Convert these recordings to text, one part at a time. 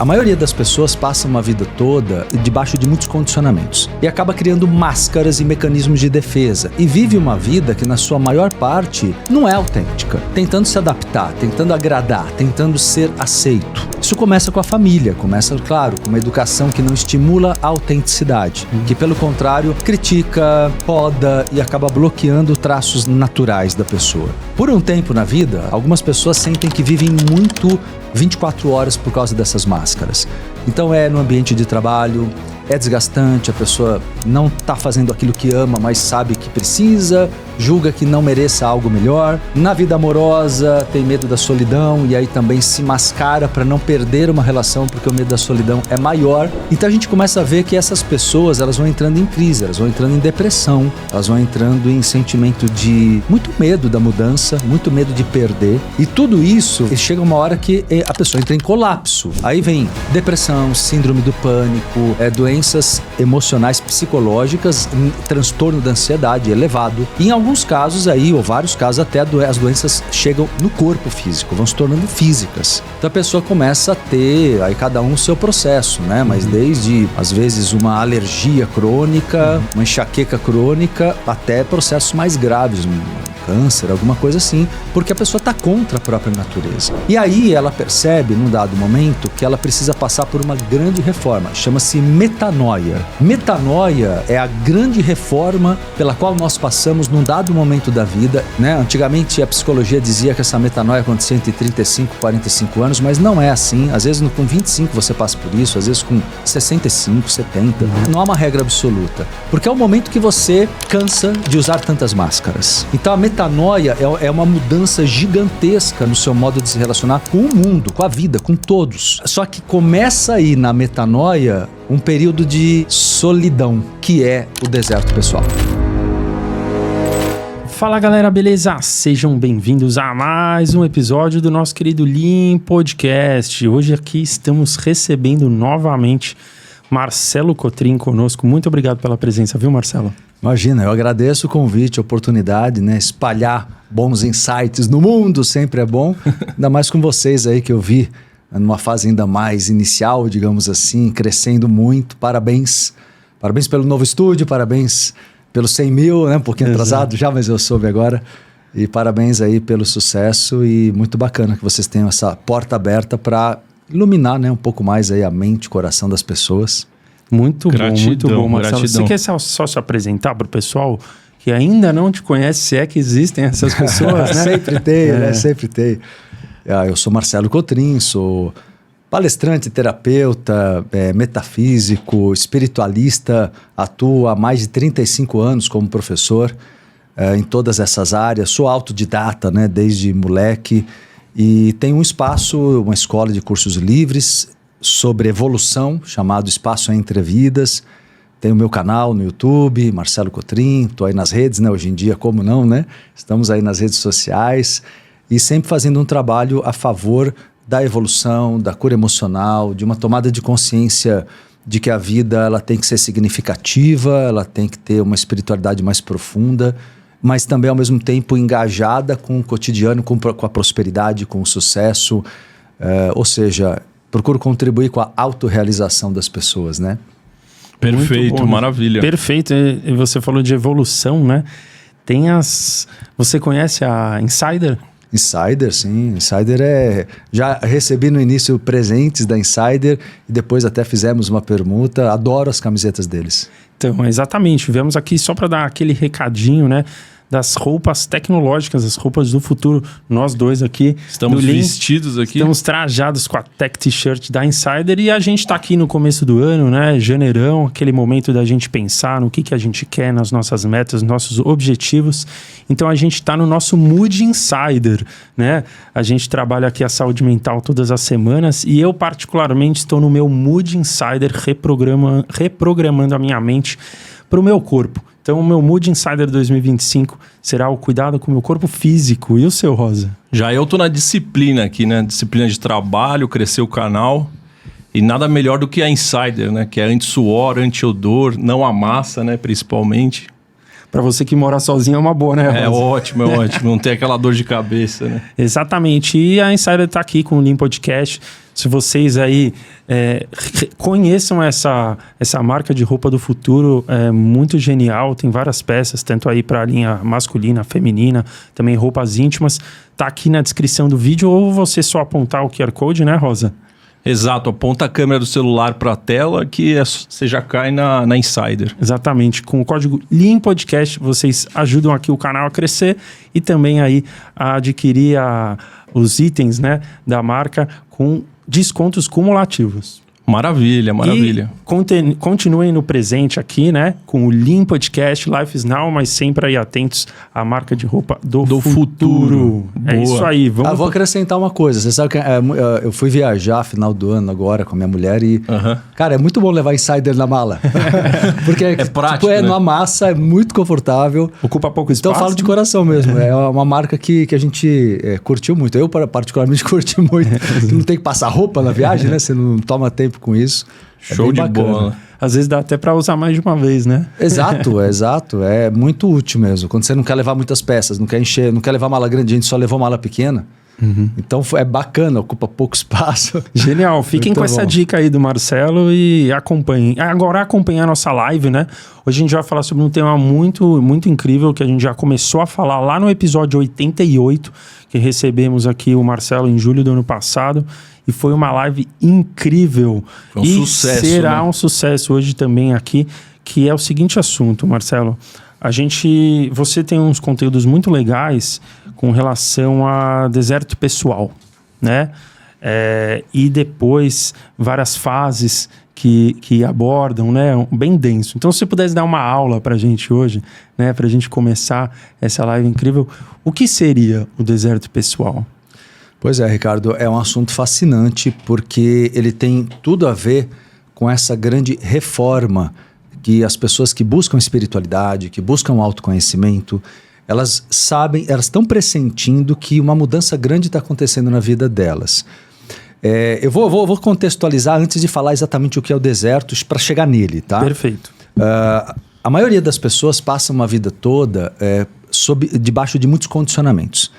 a maioria das pessoas passa uma vida toda debaixo de muitos condicionamentos e acaba criando máscaras e mecanismos de defesa e vive uma vida que na sua maior parte não é autêntica, tentando se adaptar, tentando agradar, tentando ser aceito. Isso começa com a família, começa, claro, com uma educação que não estimula a autenticidade, que pelo contrário critica, poda e acaba bloqueando traços naturais da pessoa. Por um tempo na vida, algumas pessoas sentem que vivem muito 24 horas por causa dessas máscaras. Então é no ambiente de trabalho, é desgastante, a pessoa não está fazendo aquilo que ama, mas sabe que precisa, julga que não mereça algo melhor. Na vida amorosa, tem medo da solidão e aí também se mascara para não perder uma relação porque o medo da solidão é maior. Então a gente começa a ver que essas pessoas, elas vão entrando em crise, elas vão entrando em depressão, elas vão entrando em sentimento de muito medo da mudança, muito medo de perder. E tudo isso, chega uma hora que a pessoa entra em colapso. Aí vem depressão, síndrome do pânico, doenças emocionais psicológicas, transtorno da ansiedade elevado. E em alguns casos aí, ou vários casos, até as doenças chegam no corpo físico, vão se tornando físicas. Então a pessoa começa a ter, aí cada um o seu processo, né? Mas desde, às vezes, uma alergia crônica, uma enxaqueca crônica, até processos mais graves, câncer, alguma coisa assim, porque a pessoa está contra a própria natureza. E aí ela percebe, num dado momento, que ela precisa passar por uma grande reforma, chama-se metanoia. Metanoia é a grande reforma pela qual nós passamos num dado momento da vida, né? Antigamente a psicologia dizia que essa metanoia acontecia entre 35 e 45 anos, mas não é assim. Às vezes com 25 você passa por isso, às vezes com 65, 70. Não há uma regra absoluta, porque é o momento que você cansa de usar tantas máscaras. Então a metanoia é uma mudança gigantesca no seu modo de se relacionar com o mundo, com a vida, com todos. Só que começa aí na metanoia um período de solidão, que é o deserto pessoal. Fala galera, beleza? Sejam bem-vindos a mais um episódio do nosso querido Lean Podcast. Hoje aqui estamos recebendo novamente Marcelo Cotrim conosco. Muito obrigado pela presença, viu, Marcelo? Imagina, eu agradeço o convite, a oportunidade, né? Espalhar bons insights no mundo sempre é bom. Ainda mais com vocês aí que eu vi numa fase ainda mais inicial, digamos assim, crescendo muito. Parabéns. Parabéns pelo novo estúdio, parabéns pelos 100 mil, né? Um pouquinho atrasado já, mas eu soube agora. E parabéns aí pelo sucesso e muito bacana que vocês tenham essa porta aberta para iluminar, né, um pouco mais aí a mente, o coração das pessoas. Muito bom, Marcelo. Gratidão. Você quer só se apresentar para o pessoal que ainda não te conhece, se é que existem essas pessoas, né? Sempre tem, né? Sempre tem. Eu sou Marcelo Cotrim, sou palestrante, terapeuta, metafísico, espiritualista, atuo há mais de 35 anos como professor em todas essas áreas. Sou autodidata, né, desde moleque, e tenho um espaço, uma escola de cursos livres sobre evolução, chamado Espaço Entre Vidas. Tenho o meu canal no YouTube, Marcelo Cotrim, estou aí nas redes, né? Hoje em dia, como não, né? Estamos aí nas redes sociais e sempre fazendo um trabalho a favor da evolução, da cura emocional, de uma tomada de consciência de que a vida ela tem que ser significativa, ela tem que ter uma espiritualidade mais profunda, mas também ao mesmo tempo engajada com o cotidiano, com a prosperidade, com o sucesso, ou seja, procuro contribuir com a autorrealização das pessoas, né? Perfeito, bom, maravilha. Perfeito, e você falou de evolução, né? Você conhece a Insider? Insider, sim. Insider já recebi no início presentes da Insider e depois até fizemos uma permuta. Adoro as camisetas deles. Então, exatamente. Viemos aqui só para dar aquele recadinho, né? Das roupas tecnológicas, as roupas do futuro. Nós dois aqui. Estamos vestidos aqui. Estamos trajados com a Tech T-shirt da Insider e a gente está aqui no começo do ano, né? Janeirão, aquele momento da gente pensar no que a gente quer, nas nossas metas, nossos objetivos. Então a gente está no nosso Mood Insider, né? A gente trabalha aqui a saúde mental todas as semanas e eu particularmente estou no meu Mood Insider reprogramando a minha mente para o meu corpo. Então, o meu Mood Insider 2025 será o cuidado com o meu corpo físico. E o seu, Rosa? Já eu tô na disciplina aqui, né? Disciplina de trabalho, crescer o canal. E nada melhor do que a Insider, né? Que é anti-suor, anti-odor, não amassa, né? Principalmente. Para você que mora sozinho é uma boa, né, Rosa? É ótimo. Não tem aquela dor de cabeça, né? Exatamente. E a Insider tá aqui com o Lean Podcast. Se vocês aí conheçam essa marca de roupa do futuro, é muito genial. Tem várias peças, tanto aí para a linha masculina, feminina, também roupas íntimas. Tá aqui na descrição do vídeo, ou você só apontar o QR Code, né, Rosa? Exato, aponta a câmera do celular para a tela que você já cai na Insider. Exatamente, com o código Lean Podcast vocês ajudam aqui o canal a crescer e também aí a adquirir os itens, né, da marca com descontos cumulativos. Maravilha. E continuem no presente aqui, né? Com o Lean Podcast, Life is Now, mas sempre aí atentos à marca de roupa do futuro. É Boa. isso aí. Vou acrescentar uma coisa. Você sabe que eu fui viajar final do ano agora com a minha mulher e... Cara, é muito bom levar Insider na mala. Porque é prático, né? Numa massa, é muito confortável. Ocupa pouco espaço. Então eu falo de coração mesmo. É uma marca que a gente curtiu muito. Eu particularmente curti muito. Você não tem que passar roupa na viagem, né? Você não toma tempo com isso. Show de bola. Às vezes dá até para usar mais de uma vez, né? Exato. É muito útil mesmo. Quando você não quer levar muitas peças, não quer encher, não quer levar mala grande, a gente só levou mala pequena. Então é bacana, ocupa pouco espaço. Genial. Fiquem com essa dica aí do Marcelo e acompanhem. Agora acompanhar a nossa live, né? Hoje a gente vai falar sobre um tema muito, muito incrível que a gente já começou a falar lá no episódio 88, que recebemos aqui o Marcelo em julho do ano passado. E foi uma live incrível. Foi um sucesso, será né? um sucesso hoje também aqui, que é o seguinte assunto, Marcelo. Você tem uns conteúdos muito legais com relação a deserto pessoal, né? E depois várias fases que abordam, né? Bem denso. Então, se você pudesse dar uma aula pra gente hoje, né? Pra gente começar essa live incrível, o que seria o deserto pessoal? Pois é, Ricardo, é um assunto fascinante porque ele tem tudo a ver com essa grande reforma que as pessoas que buscam espiritualidade, que buscam autoconhecimento, elas estão pressentindo que uma mudança grande está acontecendo na vida delas. Eu vou contextualizar antes de falar exatamente o que é o deserto para chegar nele, tá? Perfeito. A maioria das pessoas passa uma vida toda debaixo de muitos condicionamentos.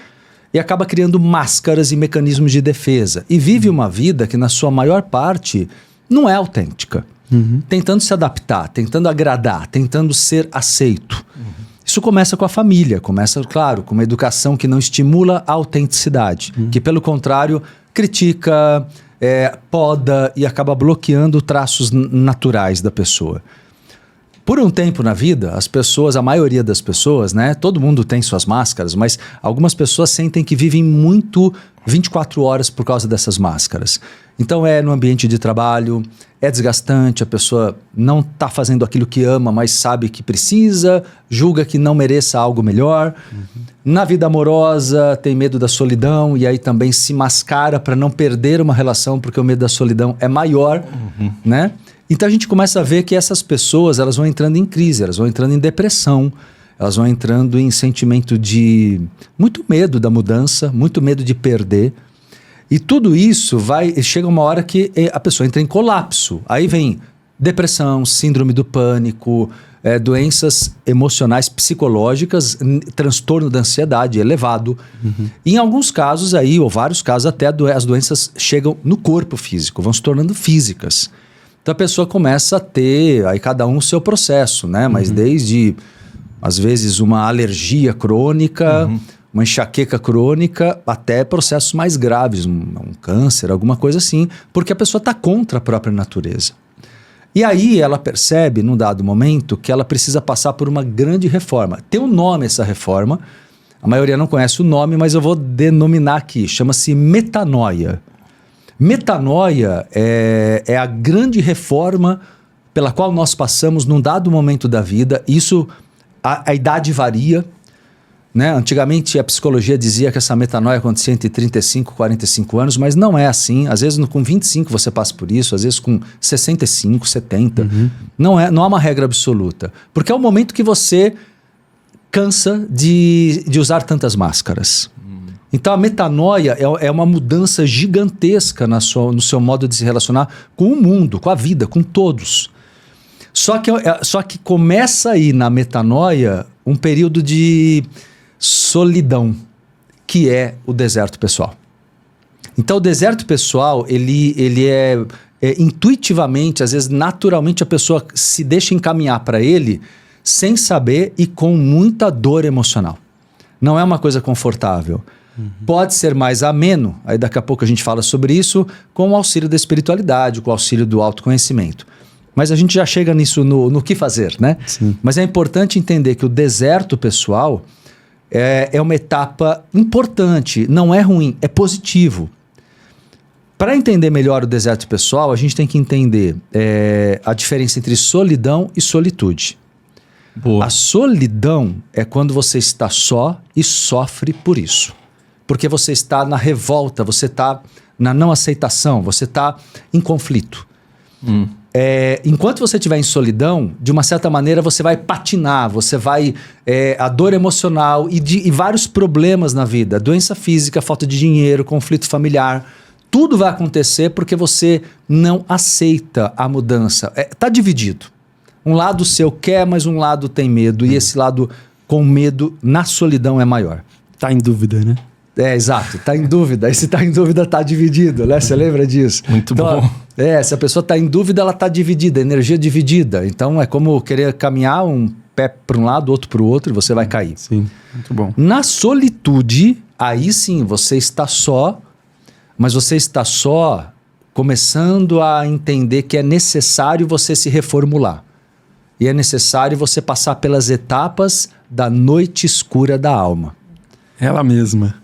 E acaba criando máscaras e mecanismos de defesa. E vive uma vida que, na sua maior parte, não é autêntica. Tentando se adaptar, tentando agradar, tentando ser aceito. Isso começa com a família, começa, claro, com uma educação que não estimula a autenticidade. Que, pelo contrário, critica, poda e acaba bloqueando traços naturais da pessoa. Por um tempo na vida, a maioria das pessoas, né? Todo mundo tem suas máscaras, mas algumas pessoas sentem que vivem muito 24 horas por causa dessas máscaras. Então no ambiente de trabalho, é desgastante, a pessoa não está fazendo aquilo que ama, mas sabe que precisa, julga que não mereça algo melhor. Na vida amorosa, tem medo da solidão e aí também se mascara para não perder uma relação, porque o medo da solidão é maior, né? Então a gente começa a ver que essas pessoas, elas vão entrando em crise, elas vão entrando em depressão, elas vão entrando em sentimento de muito medo da mudança, muito medo de perder. E tudo isso chega uma hora que a pessoa entra em colapso. Aí vem depressão, síndrome do pânico, doenças emocionais psicológicas, transtorno da ansiedade elevado. E em alguns casos ou vários casos, até as doenças chegam no corpo físico, vão se tornando físicas. Então a pessoa começa a ter, aí cada um o seu processo, né? Mas desde, às vezes, uma alergia crônica, uma enxaqueca crônica, até processos mais graves, um câncer, alguma coisa assim, porque a pessoa está contra a própria natureza. E aí ela percebe, num dado momento, que ela precisa passar por uma grande reforma. Tem um nome essa reforma, a maioria não conhece o nome, mas eu vou denominar aqui, chama-se metanoia. Metanoia é a grande reforma pela qual nós passamos num dado momento da vida. Isso, a idade varia, né? Antigamente a psicologia dizia que essa metanoia acontecia entre 35 e 45 anos, mas não é assim. Às vezes com 25 você passa por isso, às vezes com 65, 70. Não há uma regra absoluta. Porque é o momento que você cansa de usar tantas máscaras. Então a metanoia é uma mudança gigantesca no seu modo de se relacionar com o mundo, com a vida, com todos. Só que começa aí na metanoia um período de solidão, que é o deserto pessoal. Então, o deserto pessoal, ele é intuitivamente, às vezes naturalmente, a pessoa se deixa encaminhar para ele sem saber e com muita dor emocional. Não é uma coisa confortável. Pode ser mais ameno, aí daqui a pouco a gente fala sobre isso, com o auxílio da espiritualidade, com o auxílio do autoconhecimento. Mas a gente já chega nisso no que fazer, né? Sim. Mas é importante entender que o deserto pessoal é uma etapa importante, não é ruim, é positivo. Para entender melhor o deserto pessoal, a gente tem que entender a diferença entre solidão e solitude. Boa. A solidão é quando você está só e sofre por isso. Porque você está na revolta, você está na não aceitação, você está em conflito. Enquanto você estiver em solidão, de uma certa maneira você vai patinar, você vai... a dor emocional e vários problemas na vida, doença física, falta de dinheiro, conflito familiar, tudo vai acontecer porque você não aceita a mudança. Está dividido. Um lado seu quer, mas um lado tem medo. E esse lado com medo, na solidão, é maior. Tá em dúvida, né? Exato. Tá em dúvida. E se tá em dúvida, tá dividido, né? Você lembra disso? Muito bom. Se a pessoa tá em dúvida, ela tá dividida, energia dividida. Então, é como querer caminhar um pé para um lado, outro para o outro, e você vai cair. Sim, muito bom. Na solitude, aí sim, você está só, mas você está só começando a entender que é necessário você se reformular. E é necessário você passar pelas etapas da noite escura da alma. Ela mesma.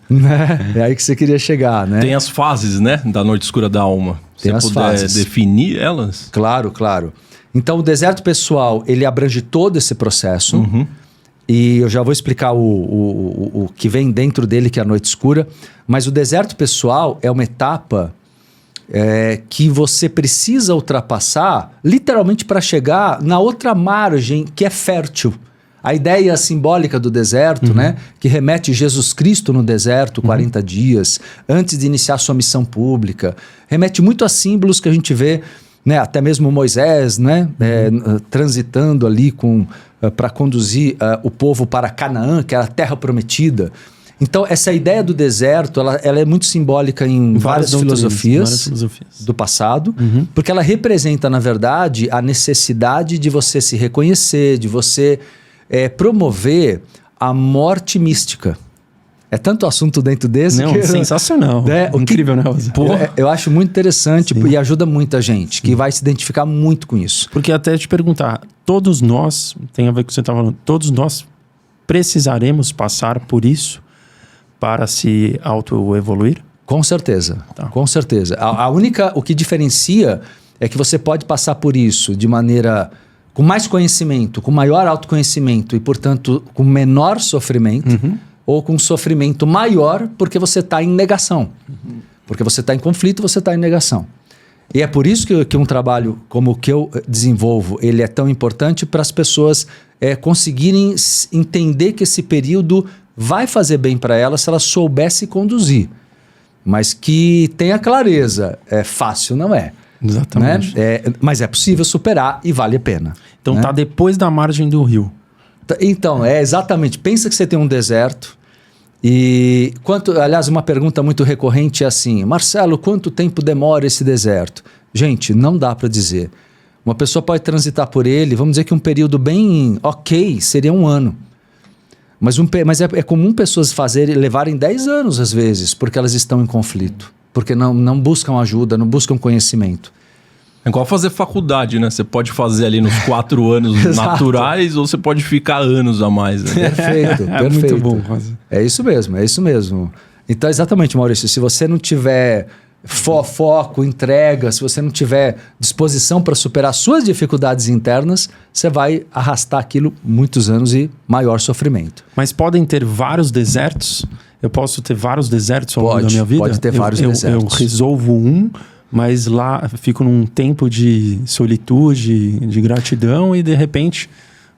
É aí que você queria chegar, né? Tem as fases, né? Da noite escura da alma. Tem Se as você puder fases. definir elas. Claro, claro. Então, o deserto pessoal, ele abrange todo esse processo. E eu já vou explicar o que vem dentro dele, que é a noite escura. Mas o deserto pessoal é uma etapa que você precisa ultrapassar, literalmente para chegar na outra margem, que é fértil. A ideia simbólica do deserto, né, que remete Jesus Cristo no deserto, 40 dias, antes de iniciar sua missão pública, remete muito a símbolos que a gente vê, né, até mesmo Moisés, né, transitando ali para conduzir o povo para Canaã, que era a terra prometida. Então, essa ideia do deserto, ela é muito simbólica em várias filosofias do passado, porque ela representa, na verdade, a necessidade de você se reconhecer, de você promover a morte mística. É tanto assunto dentro desse Não, que... sensacional. Incrível, né, Rosa? Eu acho muito interessante e ajuda muita gente, que vai se identificar muito com isso. Porque até te perguntar, todos nós, tem a ver com o que você está falando, todos nós precisaremos passar por isso para se autoevoluir? Com certeza, Tá. Com certeza. O que diferencia é que você pode passar por isso de maneira com mais conhecimento, com maior autoconhecimento e, portanto, com menor sofrimento, ou com sofrimento maior porque você está em negação. Porque você está em conflito, você está em negação. E é por isso que um trabalho como o que eu desenvolvo, ele é tão importante para as pessoas conseguirem entender que esse período vai fazer bem para elas se ela soubesse conduzir. Mas que tenha clareza. É fácil, não é? Exatamente. Né? Mas é possível superar e vale a pena. Então né? tá depois da margem do rio. Então, exatamente. Pensa que você tem um deserto e... aliás, uma pergunta muito recorrente é assim: Marcelo, quanto tempo demora esse deserto? Gente, não dá para dizer. Uma pessoa pode transitar por ele, vamos dizer que um período bem ok seria 1 ano. Mas é comum pessoas levarem 10 anos às vezes, porque elas estão em conflito. Porque não buscam ajuda, não buscam conhecimento. É igual fazer faculdade, né? Você pode fazer ali nos 4 anos naturais ou você pode ficar anos a mais. Né? Perfeito, perfeito. É muito bom, Rosa. É isso mesmo. Então, exatamente, Maurício, se você não tiver foco, entrega, se você não tiver disposição para superar suas dificuldades internas, você vai arrastar aquilo muitos anos e maior sofrimento. Mas podem ter vários desertos? Eu posso ter vários desertos ao longo da minha vida? Pode ter vários desertos. Eu resolvo mas lá fico num tempo de solitude, de gratidão e de repente,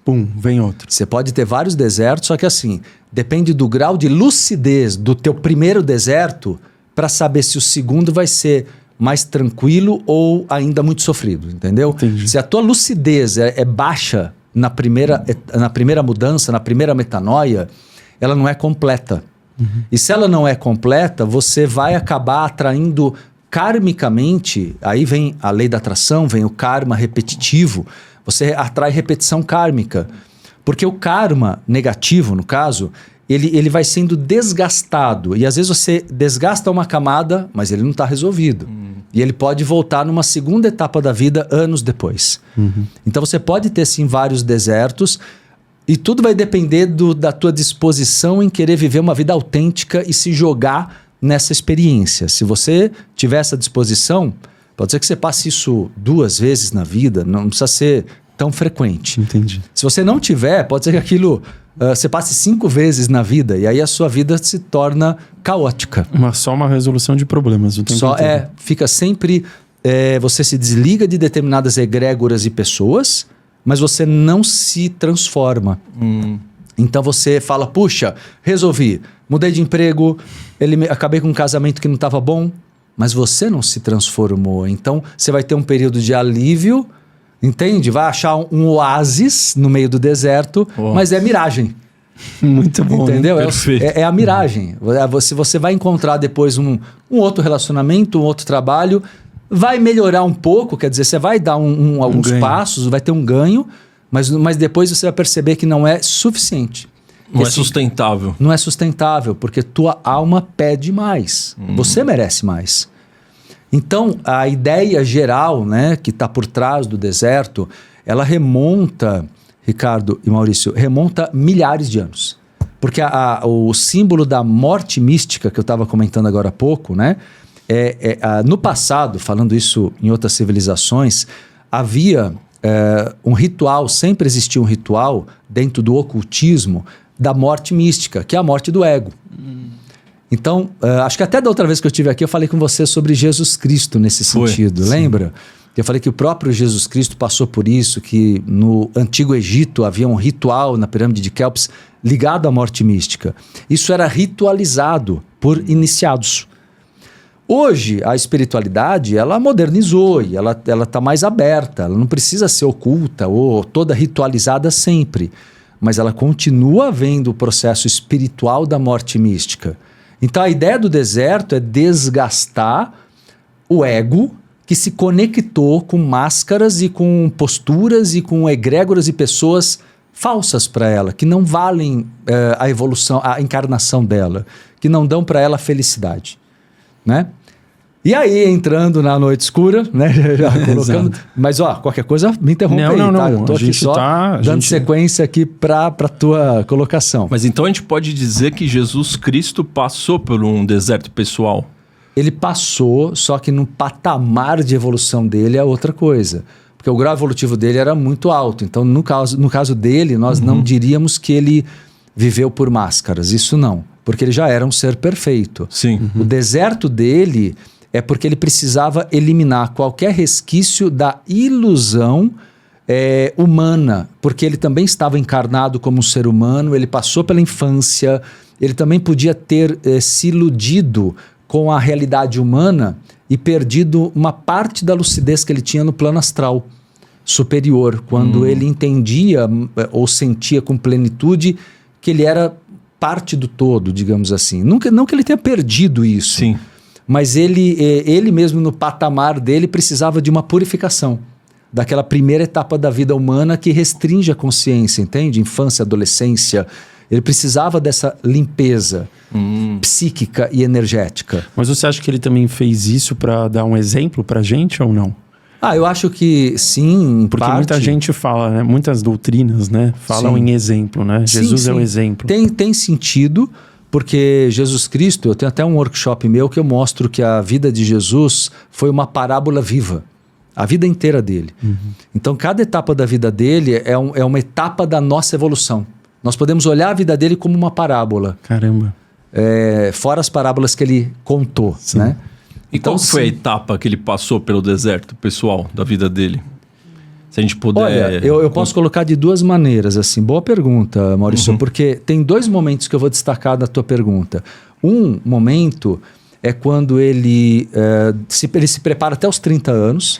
pum, vem outro. Você pode ter vários desertos, só que assim, depende do grau de lucidez do teu primeiro deserto para saber se o segundo vai ser mais tranquilo ou ainda muito sofrido, entendeu? Entendi. Se a tua lucidez é baixa, na primeira mudança, na primeira metanoia, ela não é completa. E se ela não é completa, você vai acabar atraindo karmicamente, aí vem a lei da atração, vem o karma repetitivo, você atrai repetição kármica. Porque o karma negativo, no caso, ele vai sendo desgastado. E às vezes você desgasta uma camada, mas ele não está resolvido. E ele pode voltar numa segunda etapa da vida anos depois. Então você pode ter sim vários desertos, e tudo vai depender da tua disposição em querer viver uma vida autêntica e se jogar nessa experiência. Se você tiver essa disposição, pode ser que você passe isso 2 vezes na vida, não precisa ser tão frequente. Entendi. Se você não tiver, pode ser que aquilo você passe 5 vezes na vida e aí a sua vida se torna caótica. Só uma resolução de problemas o tempo inteiro. Fica sempre... você se desliga de determinadas egrégoras e pessoas, mas você não se transforma. Então você fala, puxa, resolvi, mudei de emprego, acabei com um casamento que não estava bom, mas você não se transformou. Então você vai ter um período de alívio, entende? Vai achar um oásis no meio do deserto, mas é miragem. Muito bom. Entendeu? Perfeito. É a miragem. Você vai encontrar depois um outro relacionamento, um outro trabalho, vai melhorar um pouco, quer dizer, você vai dar alguns passos, vai ter um ganho, mas depois você vai perceber que não é suficiente. Não é sustentável. Não é sustentável, porque tua alma pede mais. Você merece mais. Então, a ideia geral, né, que está por trás do deserto, ela remonta, Ricardo e Maurício, remonta milhares de anos. Porque o símbolo da morte mística, que eu estava comentando agora há pouco, né, no passado, falando isso em outras civilizações, havia um ritual, sempre existiu um ritual dentro do ocultismo da morte mística, que é a morte do ego. Então, acho que até da outra vez que eu estive aqui, eu falei com você sobre Jesus Cristo nesse sentido, lembra? Eu falei que o próprio Jesus Cristo passou por isso, que no Antigo Egito havia um ritual na pirâmide de Quéops ligado à morte mística. Isso era ritualizado por iniciados. Hoje, a espiritualidade, ela modernizou e ela está mais aberta, ela não precisa ser oculta ou toda ritualizada sempre, mas ela continua vendo o processo espiritual da morte mística. Então, a ideia do deserto é desgastar o ego que se conectou com máscaras e com posturas e com egrégoras e pessoas falsas para ela, que não valem a evolução, a encarnação dela, que não dão para ela felicidade, né? E aí, entrando na noite escura, né? Já colocando. Mas, qualquer coisa me interrompe aí, tá? Eu tô aqui só dando sequência aqui pra tua colocação. Mas então a gente pode dizer que Jesus Cristo passou por um deserto pessoal? Ele passou, só que no patamar de evolução dele é outra coisa. Porque o grau evolutivo dele era muito alto. Então, no caso dele, nós não diríamos que ele viveu por máscaras. Isso não. Porque ele já era um ser perfeito. Sim. O deserto dele é porque ele precisava eliminar qualquer resquício da ilusão humana, porque ele também estava encarnado como um ser humano, ele passou pela infância, ele também podia ter se iludido com a realidade humana e perdido uma parte da lucidez que ele tinha no plano astral superior, quando ele entendia ou sentia com plenitude que ele era parte do todo, digamos assim. Não que ele tenha perdido isso. Sim. Mas ele mesmo no patamar dele precisava de uma purificação daquela primeira etapa da vida humana que restringe a consciência, entende? Infância, adolescência. Ele precisava dessa limpeza psíquica e energética. Mas você acha que ele também fez isso para dar um exemplo pra gente ou não? Eu acho que sim, porque muita gente fala, né? Muitas doutrinas, né? Falam em exemplo, né? Jesus é o exemplo. Tem sentido. Porque Jesus Cristo, eu tenho até um workshop meu que eu mostro que a vida de Jesus foi uma parábola viva. A vida inteira dele. Então, cada etapa da vida dele é uma etapa da nossa evolução. Nós podemos olhar a vida dele como uma parábola. Caramba. Fora as parábolas que ele contou, né? E então, qual foi a etapa que ele passou pelo deserto, pessoal, da vida dele? Se a gente puder... Olha, eu posso colocar de 2 maneiras, assim. Boa pergunta, Maurício, porque tem 2 momentos que eu vou destacar da tua pergunta. Um momento é quando ele se prepara até os 30 anos,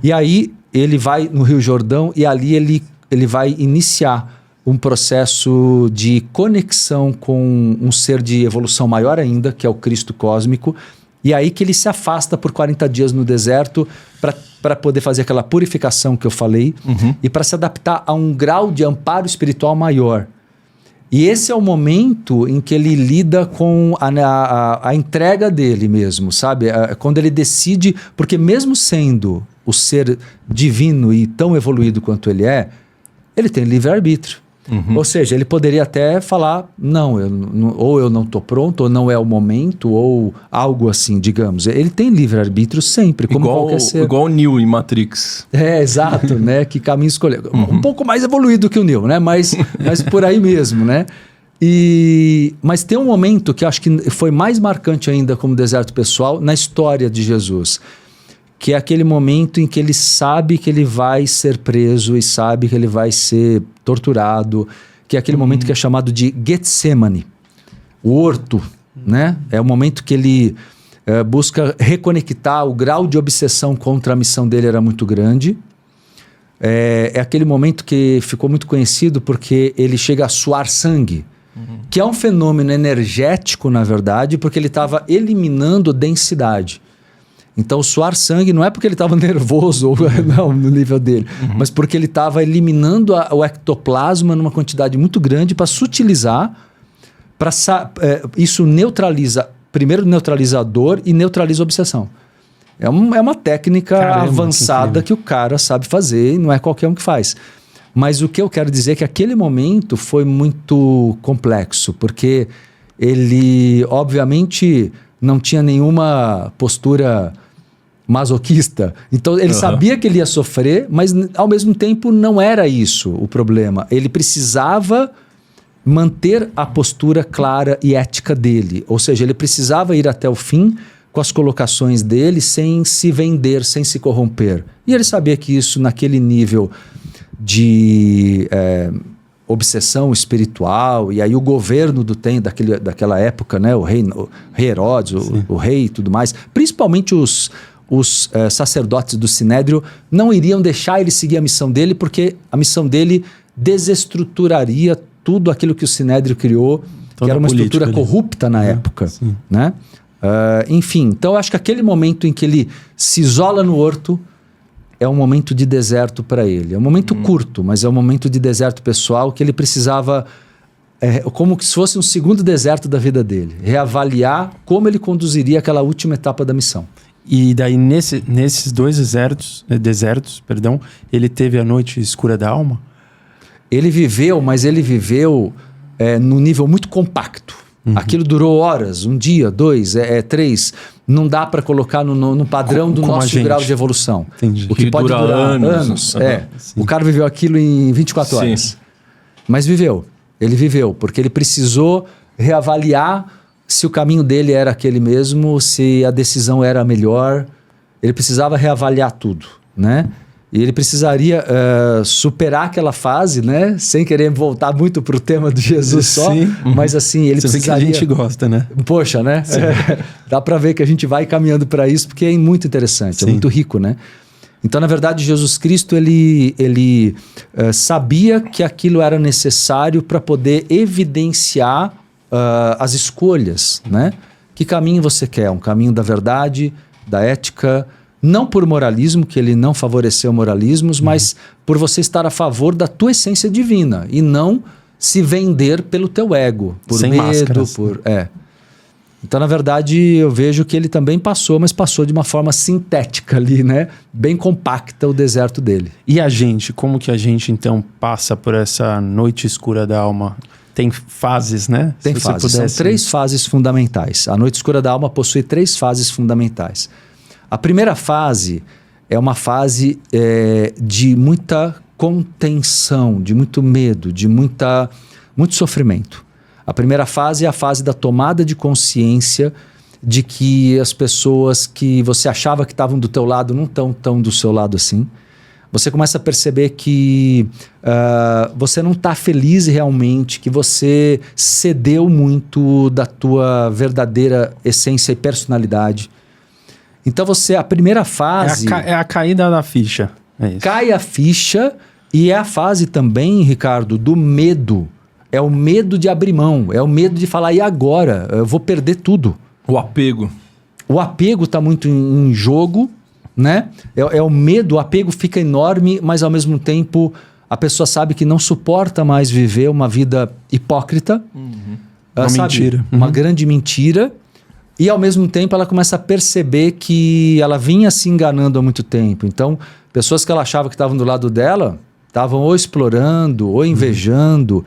e aí ele vai no Rio Jordão e ali ele ele vai iniciar um processo de conexão com um ser de evolução maior ainda, que é o Cristo cósmico, e aí que ele se afasta por 40 dias no deserto para poder fazer aquela purificação que eu falei, e para se adaptar a um grau de amparo espiritual maior. E esse é o momento em que ele lida com a entrega dele mesmo, sabe? Quando ele decide, porque mesmo sendo o ser divino e tão evoluído quanto ele tem livre-arbítrio. Ou seja, ele poderia até falar, ou eu não estou pronto, ou não é o momento, ou algo assim, digamos. Ele tem livre-arbítrio sempre, como qualquer ser. Igual o Neo em Matrix. Exato, né? Que caminho escolher. Um pouco mais evoluído que o Neo, né? Mas por aí mesmo, né? Mas tem um momento que eu acho que foi mais marcante ainda como deserto pessoal na história de Jesus, que é aquele momento em que ele sabe que ele vai ser preso e sabe que ele vai ser torturado, que é aquele momento que é chamado de Getsemane, o horto, né? É o momento que ele busca reconectar, o grau de obsessão contra a missão dele era muito grande. É aquele momento que ficou muito conhecido porque ele chega a suar sangue, que é um fenômeno energético, na verdade, porque ele estava eliminando densidade. Então, suar sangue não é porque ele estava nervoso, ou não, no nível dele, mas porque ele estava eliminando o ectoplasma numa quantidade muito grande para sutilizar, isso neutraliza, primeiro neutraliza a dor e neutraliza a obsessão. É uma técnica avançada que o cara sabe fazer e não é qualquer um que faz. Mas o que eu quero dizer é que aquele momento foi muito complexo, porque ele, obviamente, não tinha nenhuma postura masoquista. Então ele sabia que ele ia sofrer, mas ao mesmo tempo não era isso o problema. Ele precisava manter a postura clara e ética dele. Ou seja, ele precisava ir até o fim com as colocações dele sem se vender, sem se corromper. E ele sabia que isso naquele nível de obsessão espiritual, e aí o governo daquela época, né, o rei Herodes, o rei e tudo mais, principalmente os sacerdotes do Sinédrio não iriam deixar ele seguir a missão dele, porque a missão dele desestruturaria tudo aquilo que o Sinédrio criou, que era uma estrutura corrupta na época, né? Enfim, então eu acho que aquele momento em que ele se isola no horto é um momento de deserto para ele. É um momento curto, mas é um momento de deserto pessoal que ele precisava, como se fosse um segundo deserto da vida dele, reavaliar como ele conduziria aquela última etapa da missão. E daí, nesses dois desertos, ele teve a noite escura da alma? Ele viveu, mas ele viveu num nível muito compacto. Aquilo durou horas, um dia, 2, 3. Não dá para colocar no padrão do nosso grau de evolução. Entendi. O que pode durar anos. O cara viveu aquilo em 24 horas. Mas viveu. Ele viveu, porque ele precisou reavaliar se o caminho dele era aquele mesmo, se a decisão era a melhor. Ele precisava reavaliar tudo, né? E ele precisaria superar aquela fase, né? Sem querer voltar muito pro tema de Jesus só. Mas assim, ele precisaria... que a gente gosta, né? Poxa, né? Dá para ver que a gente vai caminhando para isso, porque é muito interessante, é muito rico, né? Então, na verdade, Jesus Cristo, ele sabia que aquilo era necessário para poder evidenciar as escolhas, né? Que caminho você quer? Um caminho da verdade, da ética, não por moralismo, que ele não favoreceu moralismos, mas por você estar a favor da tua essência divina e não se vender pelo teu ego, por sem medo, máscaras. Então, na verdade, eu vejo que ele também passou, mas passou de uma forma sintética ali, né? Bem compacta o deserto dele. E a gente, como que a gente então passa por essa noite escura da alma? Tem fases, né? Tem fases. São 3 fases fundamentais. A noite escura da alma possui 3 fases fundamentais. A primeira fase é uma fase de muita contenção, de muito medo, de muito sofrimento. A primeira fase é a fase da tomada de consciência de que as pessoas que você achava que estavam do teu lado não estão tão do seu lado assim. Você começa a perceber que você não está feliz realmente, que você cedeu muito da tua verdadeira essência e personalidade. Então a primeira fase... É a caída da ficha. É isso. Cai a ficha E é a fase também, Ricardo, do medo. É o medo de abrir mão, é o medo de falar, e agora? Eu vou perder tudo. O apego. O apego está muito em jogo, né? É o medo, o apego fica enorme, mas ao mesmo tempo a pessoa sabe que não suporta mais viver uma vida hipócrita. Uma mentira. Uma grande mentira. E ao mesmo tempo ela começa a perceber que ela vinha se enganando há muito tempo. Então, pessoas que ela achava que estavam do lado dela estavam ou explorando, ou invejando.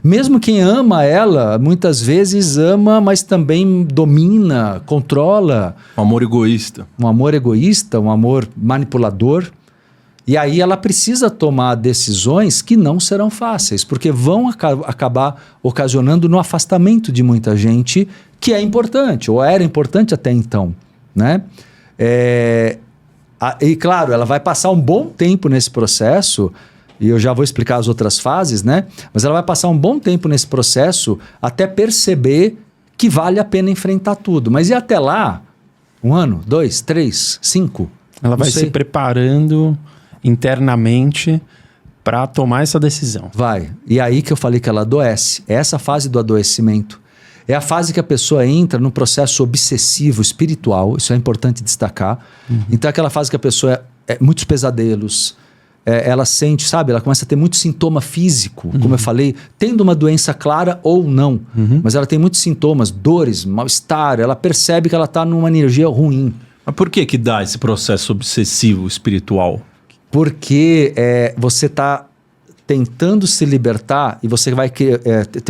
Mesmo quem ama ela, muitas vezes ama, mas também domina, controla. Um amor egoísta. Um amor egoísta, um amor manipulador. E aí ela precisa tomar decisões que não serão fáceis, porque vão acabar ocasionando no afastamento de muita gente, que é importante, ou era importante até então, né? E claro, ela vai passar um bom tempo nesse processo, e eu já vou explicar as outras fases, né? Mas ela vai passar um bom tempo nesse processo até perceber que vale a pena enfrentar tudo. Mas e até lá? 1 ano, 2, 3, 5? Ela vai se preparando internamente para tomar essa decisão. Vai. E aí que eu falei que ela adoece. É essa fase do adoecimento. É a fase que a pessoa entra num processo obsessivo espiritual. Isso é importante destacar. Então é aquela fase que a pessoa muitos pesadelos. Ela sente, sabe? Ela começa a ter muito sintoma físico, como eu falei, tendo uma doença clara ou não. Mas ela tem muitos sintomas, dores, mal-estar. Ela percebe que ela está numa energia ruim. Mas por que dá esse processo obsessivo espiritual? Porque você está tentando se libertar e você vai... tem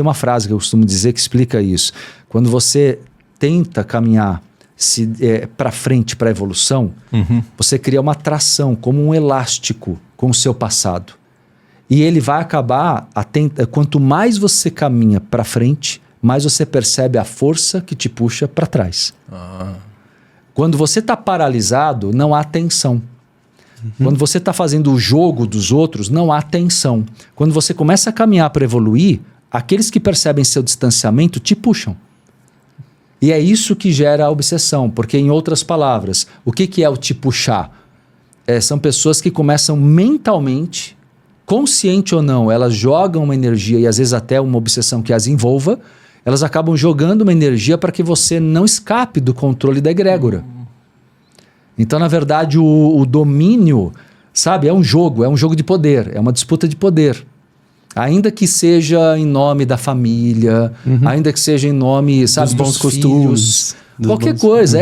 uma frase que eu costumo dizer que explica isso. Quando você tenta caminhar para frente, para a evolução, você cria uma atração, como um elástico com o seu passado. E ele vai acabar... quanto mais você caminha para frente, mais você percebe a força que te puxa para trás. Quando você está paralisado, não há tensão. Quando você está fazendo o jogo dos outros, não há tensão. Quando você começa a caminhar para evoluir, aqueles que percebem seu distanciamento te puxam. E é isso que gera a obsessão, porque, em outras palavras, o que é o te puxar? São pessoas que começam mentalmente, consciente ou não, elas jogam uma energia e às vezes até uma obsessão que as envolva, elas acabam jogando uma energia para que você não escape do controle da egrégora. Então, na verdade, o domínio, sabe, é um jogo de poder, é uma disputa de poder. Ainda que seja em nome da família, ainda que seja em nome, sabe, dos bons costumes, qualquer coisa,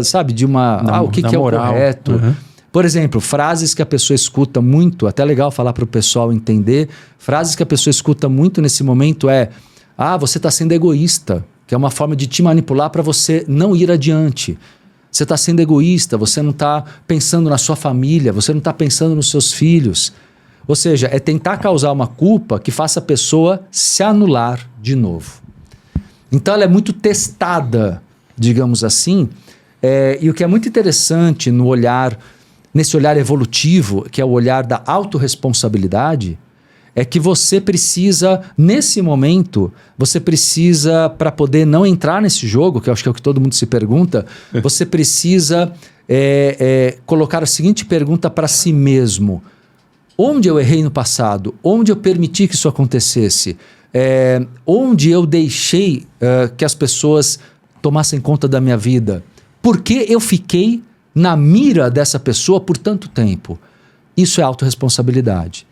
sabe, de uma... o que é o correto. Por exemplo, frases que a pessoa escuta muito, até legal falar para o pessoal entender, frases que a pessoa escuta muito nesse momento você está sendo egoísta, que é uma forma de te manipular para você não ir adiante. Você está sendo egoísta, você não está pensando na sua família, você não está pensando nos seus filhos. Ou seja, é tentar causar uma culpa que faça a pessoa se anular de novo. Então ela é muito testada, digamos assim, e o que é muito interessante nesse olhar evolutivo, que é o olhar da autorresponsabilidade, é que você precisa, nesse momento, para poder não entrar nesse jogo, que eu acho que é o que todo mundo se pergunta, você precisa colocar a seguinte pergunta para si mesmo. Onde eu errei no passado? Onde eu permiti que isso acontecesse? Onde eu deixei que as pessoas tomassem conta da minha vida? Por que eu fiquei na mira dessa pessoa por tanto tempo? Isso é autorresponsabilidade.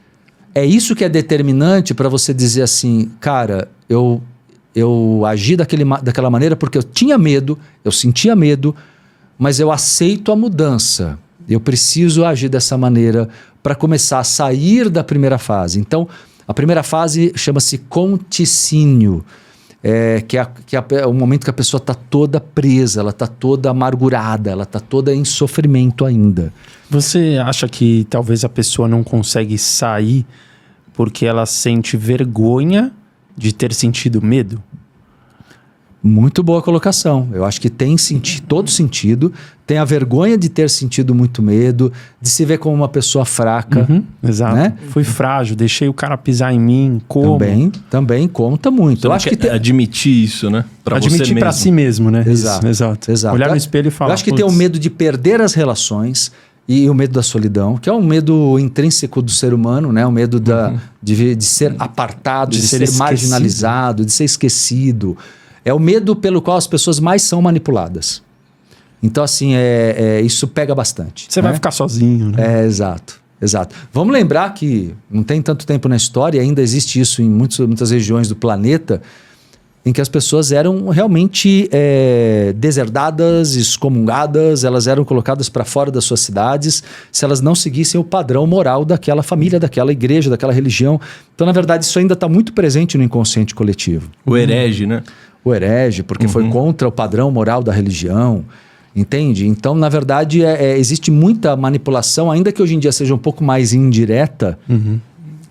É isso que é determinante para você dizer assim, cara, eu agi daquela maneira porque eu tinha medo, eu sentia medo, mas eu aceito a mudança. Eu preciso agir dessa maneira para começar a sair da primeira fase. Então, a primeira fase chama-se conticínio, que é o momento que a pessoa está toda presa, ela está toda amargurada, ela está toda em sofrimento ainda. Você acha que talvez a pessoa não consegue sair porque ela sente vergonha de ter sentido medo? Muito boa colocação. Eu acho que tem todo sentido. Tem a vergonha de ter sentido muito medo, de se ver como uma pessoa fraca. Exato. Né? Fui frágil, deixei o cara pisar em mim. Como? Também conta muito. Você eu acho que admitir isso, né? Admitir para si mesmo, né? Exato. Olhar no espelho e falar. Eu acho que tem o medo de perder as relações. e o medo da solidão, que é um medo intrínseco do ser humano, né? O medo de ser apartado, de ser marginalizado, de ser esquecido. É o medo pelo qual as pessoas mais são manipuladas. Então, assim, isso pega bastante. Você vai ficar sozinho, né? Exato. Vamos lembrar que não tem tanto tempo na história, ainda existe isso em muitas regiões do planeta, em que as pessoas eram realmente deserdadas, excomungadas, elas eram colocadas para fora das suas cidades se elas não seguissem o padrão moral daquela família, daquela igreja, daquela religião. Então, na verdade, isso ainda está muito presente no inconsciente coletivo. O herege, né? O herege, porque foi contra o padrão moral da religião, entende? Então, na verdade, existe muita manipulação, ainda que hoje em dia seja um pouco mais indireta,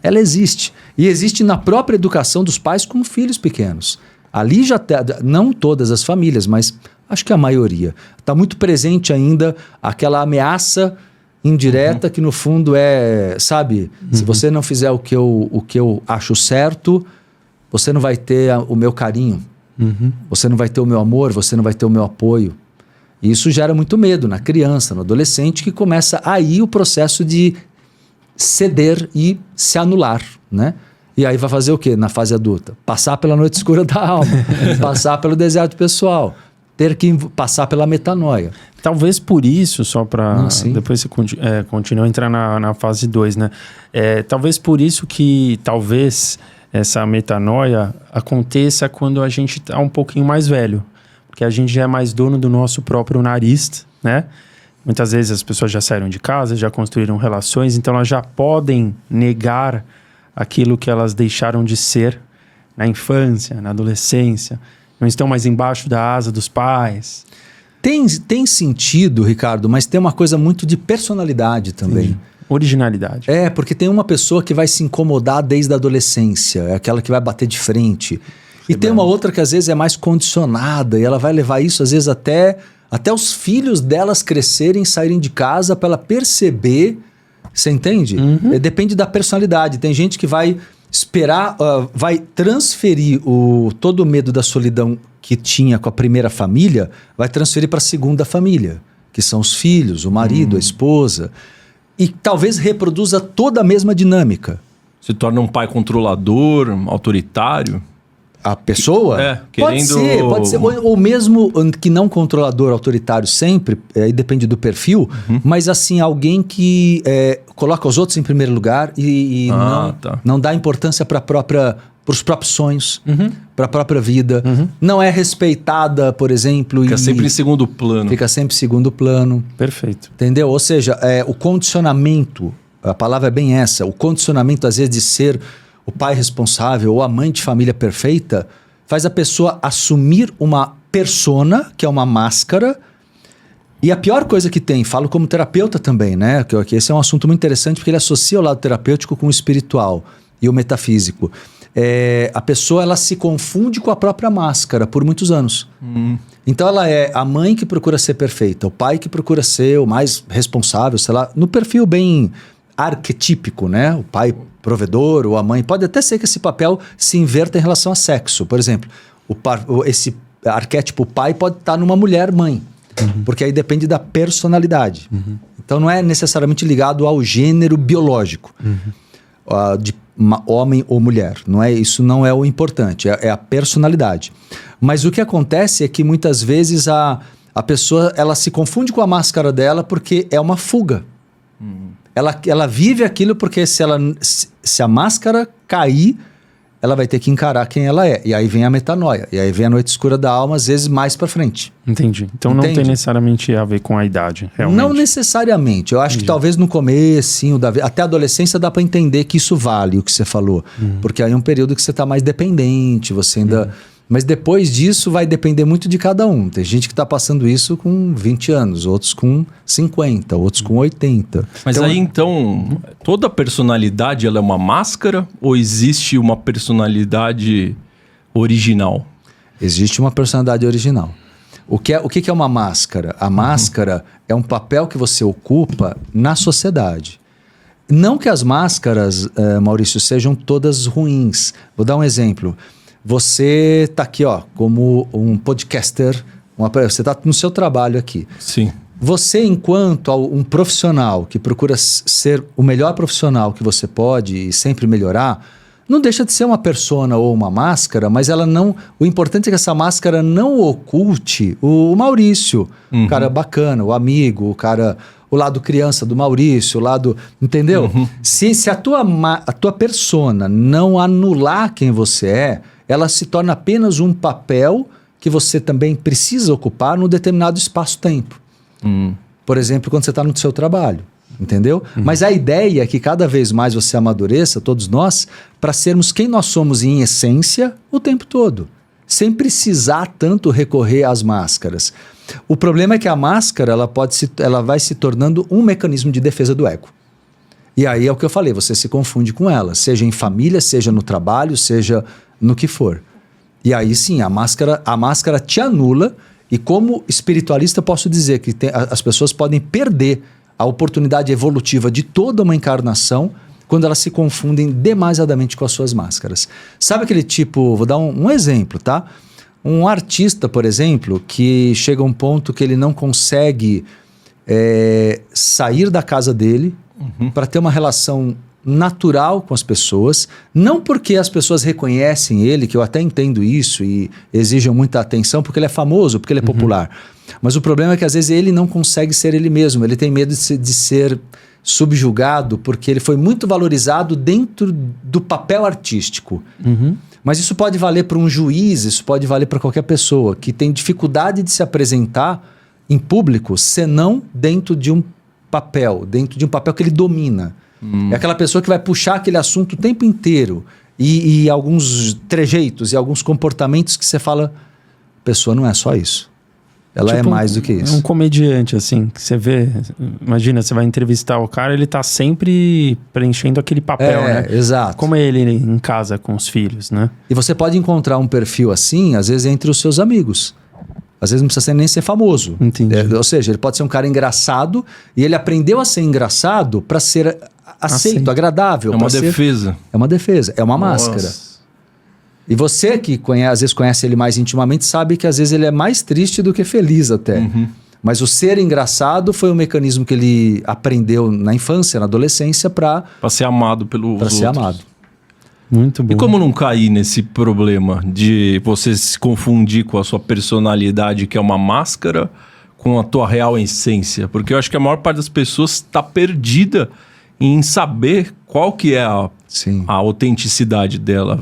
ela existe. E existe na própria educação dos pais com filhos pequenos. Ali já não todas as famílias, mas acho que a maioria. Está muito presente ainda aquela ameaça indireta que no fundo sabe, se você não fizer o que eu acho certo, você não vai ter o meu carinho, você não vai ter o meu amor, você não vai ter o meu apoio. E isso gera muito medo na criança, no adolescente, que começa aí o processo de ceder e se anular, né? E aí vai fazer o quê na fase adulta? Passar pela noite escura da alma, passar pelo deserto pessoal, ter que passar pela metanoia. Talvez por isso, só para depois você continua a entrar na fase 2, né? Talvez por isso que talvez essa metanoia aconteça quando a gente está um pouquinho mais velho. Porque a gente já é mais dono do nosso próprio nariz, né? Muitas vezes as pessoas já saíram de casa, já construíram relações, então elas já podem negar aquilo que elas deixaram de ser na infância, na adolescência. Não estão mais embaixo da asa dos pais. Tem sentido, Ricardo, mas tem uma coisa muito de personalidade também. Sim. Originalidade. Porque tem uma pessoa que vai se incomodar desde a adolescência, é aquela que vai bater de frente. E tem uma outra que às vezes é mais condicionada e ela vai levar isso às vezes até os filhos delas crescerem, saírem de casa para ela perceber, você entende? Depende da personalidade. Tem gente que vai esperar, vai transferir todo o medo da solidão que tinha com a primeira família, vai transferir para a segunda família, que são os filhos, o marido, a esposa, e talvez reproduza toda a mesma dinâmica. Se torna um pai controlador, autoritário. A pessoa? Querendo... Pode ser. Ou mesmo que não controlador, autoritário sempre, aí depende do perfil, mas assim, alguém que coloca os outros em primeiro lugar e não dá importância para os próprios sonhos, para a própria vida. Não é respeitada, por exemplo. Fica sempre em segundo plano. Fica sempre em segundo plano. Perfeito. Entendeu? Ou seja, o condicionamento, a palavra é bem essa, o condicionamento às vezes de ser o pai responsável ou a mãe de família perfeita, faz a pessoa assumir uma persona, que é uma máscara. E a pior coisa que tem, falo como terapeuta também, né? Que esse é um assunto muito interessante porque ele associa o lado terapêutico com o espiritual e o metafísico. A pessoa ela se confunde com a própria máscara por muitos anos. Então ela é a mãe que procura ser perfeita, o pai que procura ser o mais responsável, sei lá, no perfil bem arquetípico, né? O pai provedor ou a mãe. Pode até ser que esse papel se inverta em relação a sexo. Por exemplo, esse arquétipo pai pode estar numa mulher mãe, porque aí depende da personalidade. Então não é necessariamente ligado ao gênero biológico, de homem ou mulher. Isso não é o importante, é a personalidade. Mas o que acontece é que muitas vezes a pessoa ela se confunde com a máscara dela porque é uma fuga. Ela vive aquilo porque se a máscara cair, ela vai ter que encarar quem ela é. E aí vem a metanoia. E aí vem a noite escura da alma, às vezes mais pra frente. Entendi. Então não tem necessariamente a ver com a idade, realmente. Não necessariamente. Eu acho que talvez no comecinho, até a adolescência dá pra entender que isso vale o que você falou. Porque aí é um período que você tá mais dependente, você ainda... Mas depois disso vai depender muito de cada um. Tem gente que está passando isso com 20 anos, outros com 50, outros com 80. Mas então, toda personalidade ela é uma máscara ou existe uma personalidade original? Existe uma personalidade original. O que é uma máscara? A máscara é um papel que você ocupa na sociedade. Não que as máscaras, Maurício, sejam todas ruins. Vou dar um exemplo. Você está aqui, como um podcaster, você está no seu trabalho aqui. Sim. Você, enquanto um profissional que procura ser o melhor profissional que você pode e sempre melhorar, não deixa de ser uma persona ou uma máscara, mas ela não... O importante é que essa máscara não oculte o Maurício, o cara bacana, o amigo, o cara... O lado criança do Maurício, o lado... Entendeu? Se a tua persona não anular quem você é, ela se torna apenas um papel que você também precisa ocupar num determinado espaço-tempo. Por exemplo, quando você está no seu trabalho. Entendeu? Mas a ideia é que cada vez mais você amadureça, todos nós, para sermos quem nós somos em essência o tempo todo. Sem precisar tanto recorrer às máscaras. O problema é que a máscara ela vai se tornando um mecanismo de defesa do ego. E aí é o que eu falei, você se confunde com ela, seja em família, seja no trabalho, seja no que for. E aí sim, a máscara te anula, e como espiritualista eu posso dizer que as pessoas podem perder a oportunidade evolutiva de toda uma encarnação quando elas se confundem demasiadamente com as suas máscaras. Sabe aquele tipo, vou dar um exemplo, tá? Um artista, por exemplo, que chega a um ponto que ele não consegue sair da casa dele para ter uma relação natural com as pessoas, não porque as pessoas reconhecem ele, que eu até entendo isso e exigem muita atenção, porque ele é famoso, porque ele é popular. Mas o problema é que às vezes ele não consegue ser ele mesmo, ele tem medo de ser subjugado, porque ele foi muito valorizado dentro do papel artístico. Mas isso pode valer para um juiz, isso pode valer para qualquer pessoa que tem dificuldade de se apresentar em público, senão dentro de um papel que ele domina. É aquela pessoa que vai puxar aquele assunto o tempo inteiro e alguns trejeitos e alguns comportamentos que você fala, a pessoa não é só isso. Ela tipo é mais do que isso. É um comediante, assim, que você vê... Imagina, você vai entrevistar o cara, ele tá sempre preenchendo aquele papel, né? Exato. Como é ele em casa com os filhos, né? E você pode encontrar um perfil assim, às vezes, entre os seus amigos. Às vezes não precisa nem ser famoso. Entendi. Ou seja, ele pode ser um cara engraçado e ele aprendeu a ser engraçado para ser aceito, agradável. É uma defesa. É uma defesa, é uma máscara. E você que às vezes conhece ele mais intimamente sabe que às vezes ele é mais triste do que feliz até. Mas o ser engraçado foi um mecanismo que ele aprendeu na infância, na adolescência para ser amado pelos outros. Para ser amado. Muito bom. E como não cair nesse problema de você se confundir com a sua personalidade, que é uma máscara, com a tua real essência? Porque eu acho que a maior parte das pessoas está perdida em saber qual que é a autenticidade dela.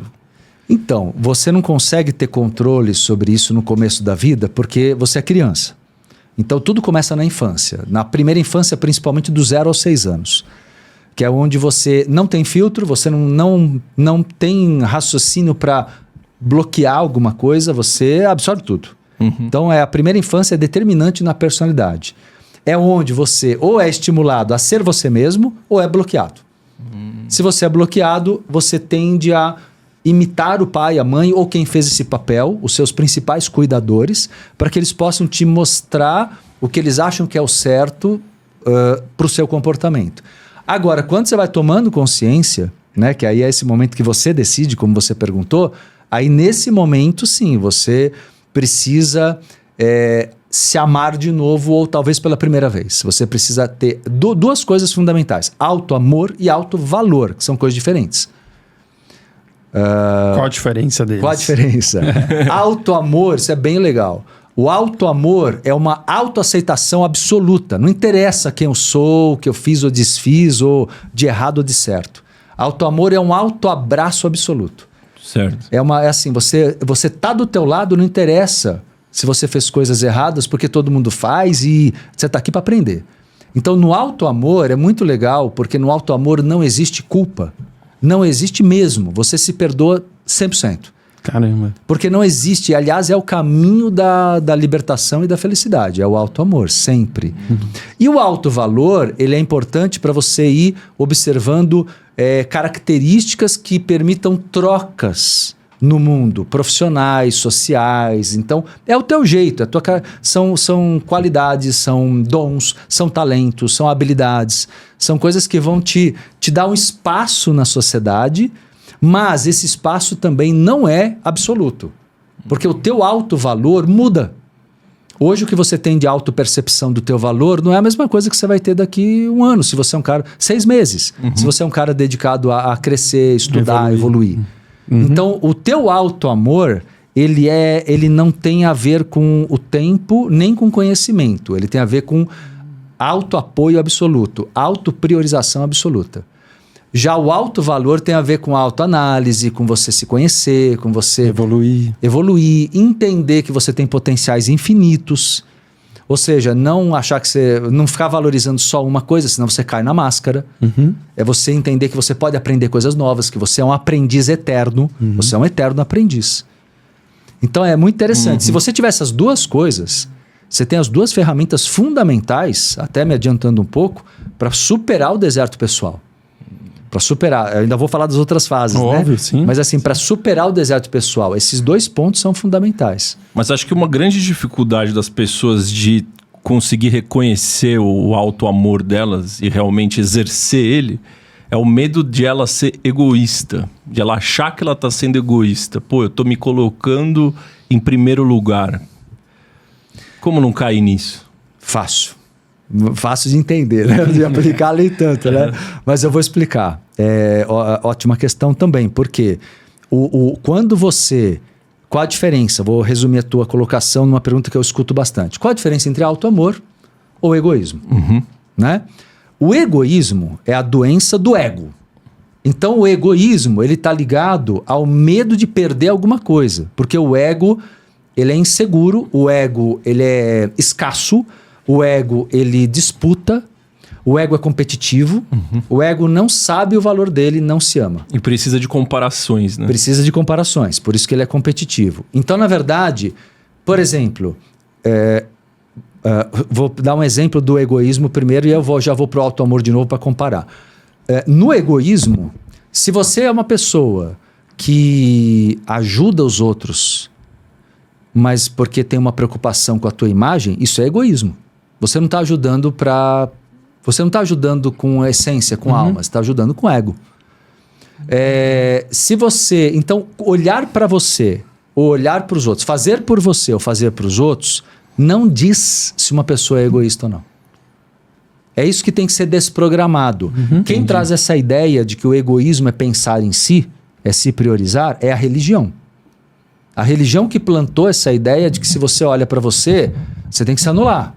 Então, você não consegue ter controle sobre isso no começo da vida porque você é criança. Então, tudo começa na infância. Na primeira infância, principalmente do 0 aos 6 anos. Que é onde você não tem filtro, você não tem raciocínio para bloquear alguma coisa, você absorve tudo. Então, a primeira infância é determinante na personalidade. É onde você ou é estimulado a ser você mesmo ou é bloqueado. Se você é bloqueado, você tende a imitar o pai, a mãe ou quem fez esse papel, os seus principais cuidadores, para que eles possam te mostrar o que eles acham que é o certo para o seu comportamento. Agora, quando você vai tomando consciência, né, que aí é esse momento que você decide, como você perguntou, aí nesse momento, sim, você precisa se amar de novo ou talvez pela primeira vez. Você precisa ter duas coisas fundamentais, auto-amor e auto-valor, que são coisas diferentes. Qual a diferença deles? Qual a diferença? Auto-amor, isso é bem legal. O auto-amor é uma autoaceitação absoluta. Não interessa quem eu sou, o que eu fiz ou desfiz, ou de errado ou de certo. Auto-amor é um auto-abraço absoluto. Certo. É assim, você tá do teu lado, não interessa se você fez coisas erradas, porque todo mundo faz e você tá aqui para aprender. Então, no auto-amor é muito legal, porque no auto-amor não existe culpa. Não existe mesmo. Você se perdoa 100%. Caramba. Porque não existe, aliás, é o caminho da libertação e da felicidade, é o auto-amor, sempre. E o auto-valor, ele é importante para você ir observando características que permitam trocas no mundo, profissionais, sociais. Então, é o teu jeito, são qualidades, são dons, são talentos, são habilidades, são coisas que vão te dar um espaço na sociedade. Mas esse espaço também não é absoluto. Porque o teu alto valor muda. Hoje o que você tem de autopercepção do teu valor não é a mesma coisa que você vai ter daqui 1 ano, se você é um cara... 6 meses, se você é um cara dedicado a crescer, estudar, evoluir. Então, o teu auto-amor, ele não tem a ver com o tempo, nem com conhecimento. Ele tem a ver com auto-apoio absoluto, auto-priorização absoluta. Já o alto valor tem a ver com autoanálise, com você se conhecer, com você evoluir, entender que você tem potenciais infinitos. Ou seja, não achar que você... Não ficar valorizando só uma coisa, senão você cai na máscara. É você entender que você pode aprender coisas novas, que você é um aprendiz eterno. Você é um eterno aprendiz. Então é muito interessante. Se você tiver essas duas coisas, você tem as duas ferramentas fundamentais, até me adiantando um pouco, para superar o deserto pessoal. Para superar, eu ainda vou falar das outras fases, Óbvio, né? Sim. Mas assim, para superar o deserto pessoal, esses 2 pontos são fundamentais. Mas acho que uma grande dificuldade das pessoas de conseguir reconhecer o auto-amor delas e realmente exercer ele é o medo de ela ser egoísta, de ela achar que ela está sendo egoísta. Pô, eu tô me colocando em primeiro lugar. Como não cair nisso? Fácil de entender, né? De aplicar nem tanto, né? Mas eu vou explicar. Ótima questão também, porque quando você... Qual a diferença? Vou resumir a tua colocação numa pergunta que eu escuto bastante. Qual a diferença entre auto-amor ou egoísmo? Né? O egoísmo é a doença do ego. Então o egoísmo, ele está ligado ao medo de perder alguma coisa. Porque o ego, ele é inseguro, o ego, ele é escasso, o ego, ele disputa, o ego é competitivo, o ego não sabe o valor dele, não se ama. E precisa de comparações, né? Precisa de comparações, por isso que ele é competitivo. Então, na verdade, por exemplo, vou dar um exemplo do egoísmo primeiro e já vou para o auto-amor de novo para comparar. No egoísmo, se você é uma pessoa que ajuda os outros, mas porque tem uma preocupação com a tua imagem, isso é egoísmo. Você não está ajudando Você não está ajudando com essência, com alma, você está ajudando com ego. Se você, então, olhar para você, ou olhar para os outros, fazer por você ou fazer para os outros, não diz se uma pessoa é egoísta ou não. É isso que tem que ser desprogramado. Quem traz essa ideia de que o egoísmo é pensar em si, é se priorizar, é a religião. A religião que plantou essa ideia de que se você olha para você, você tem que se anular.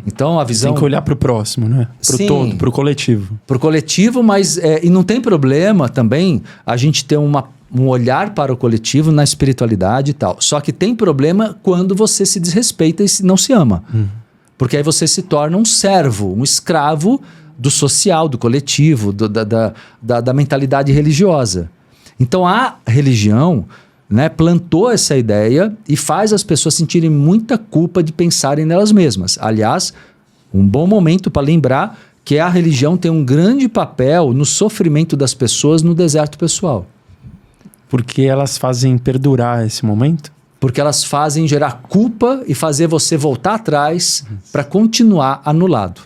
Então a visão... Tem que olhar para o próximo, né? Para o todo, para o coletivo. Para o coletivo, mas... e não tem problema também a gente ter um olhar para o coletivo na espiritualidade e tal. Só que tem problema quando você se desrespeita e não se ama. Porque aí você se torna um servo, um escravo do social, do coletivo, da mentalidade religiosa. Então a religião, né, plantou essa ideia e faz as pessoas sentirem muita culpa de pensarem nelas mesmas. Aliás, um bom momento para lembrar que a religião tem um grande papel no sofrimento das pessoas no deserto pessoal. Porque elas fazem perdurar esse momento? Porque elas fazem gerar culpa e fazer você voltar atrás para continuar anulado.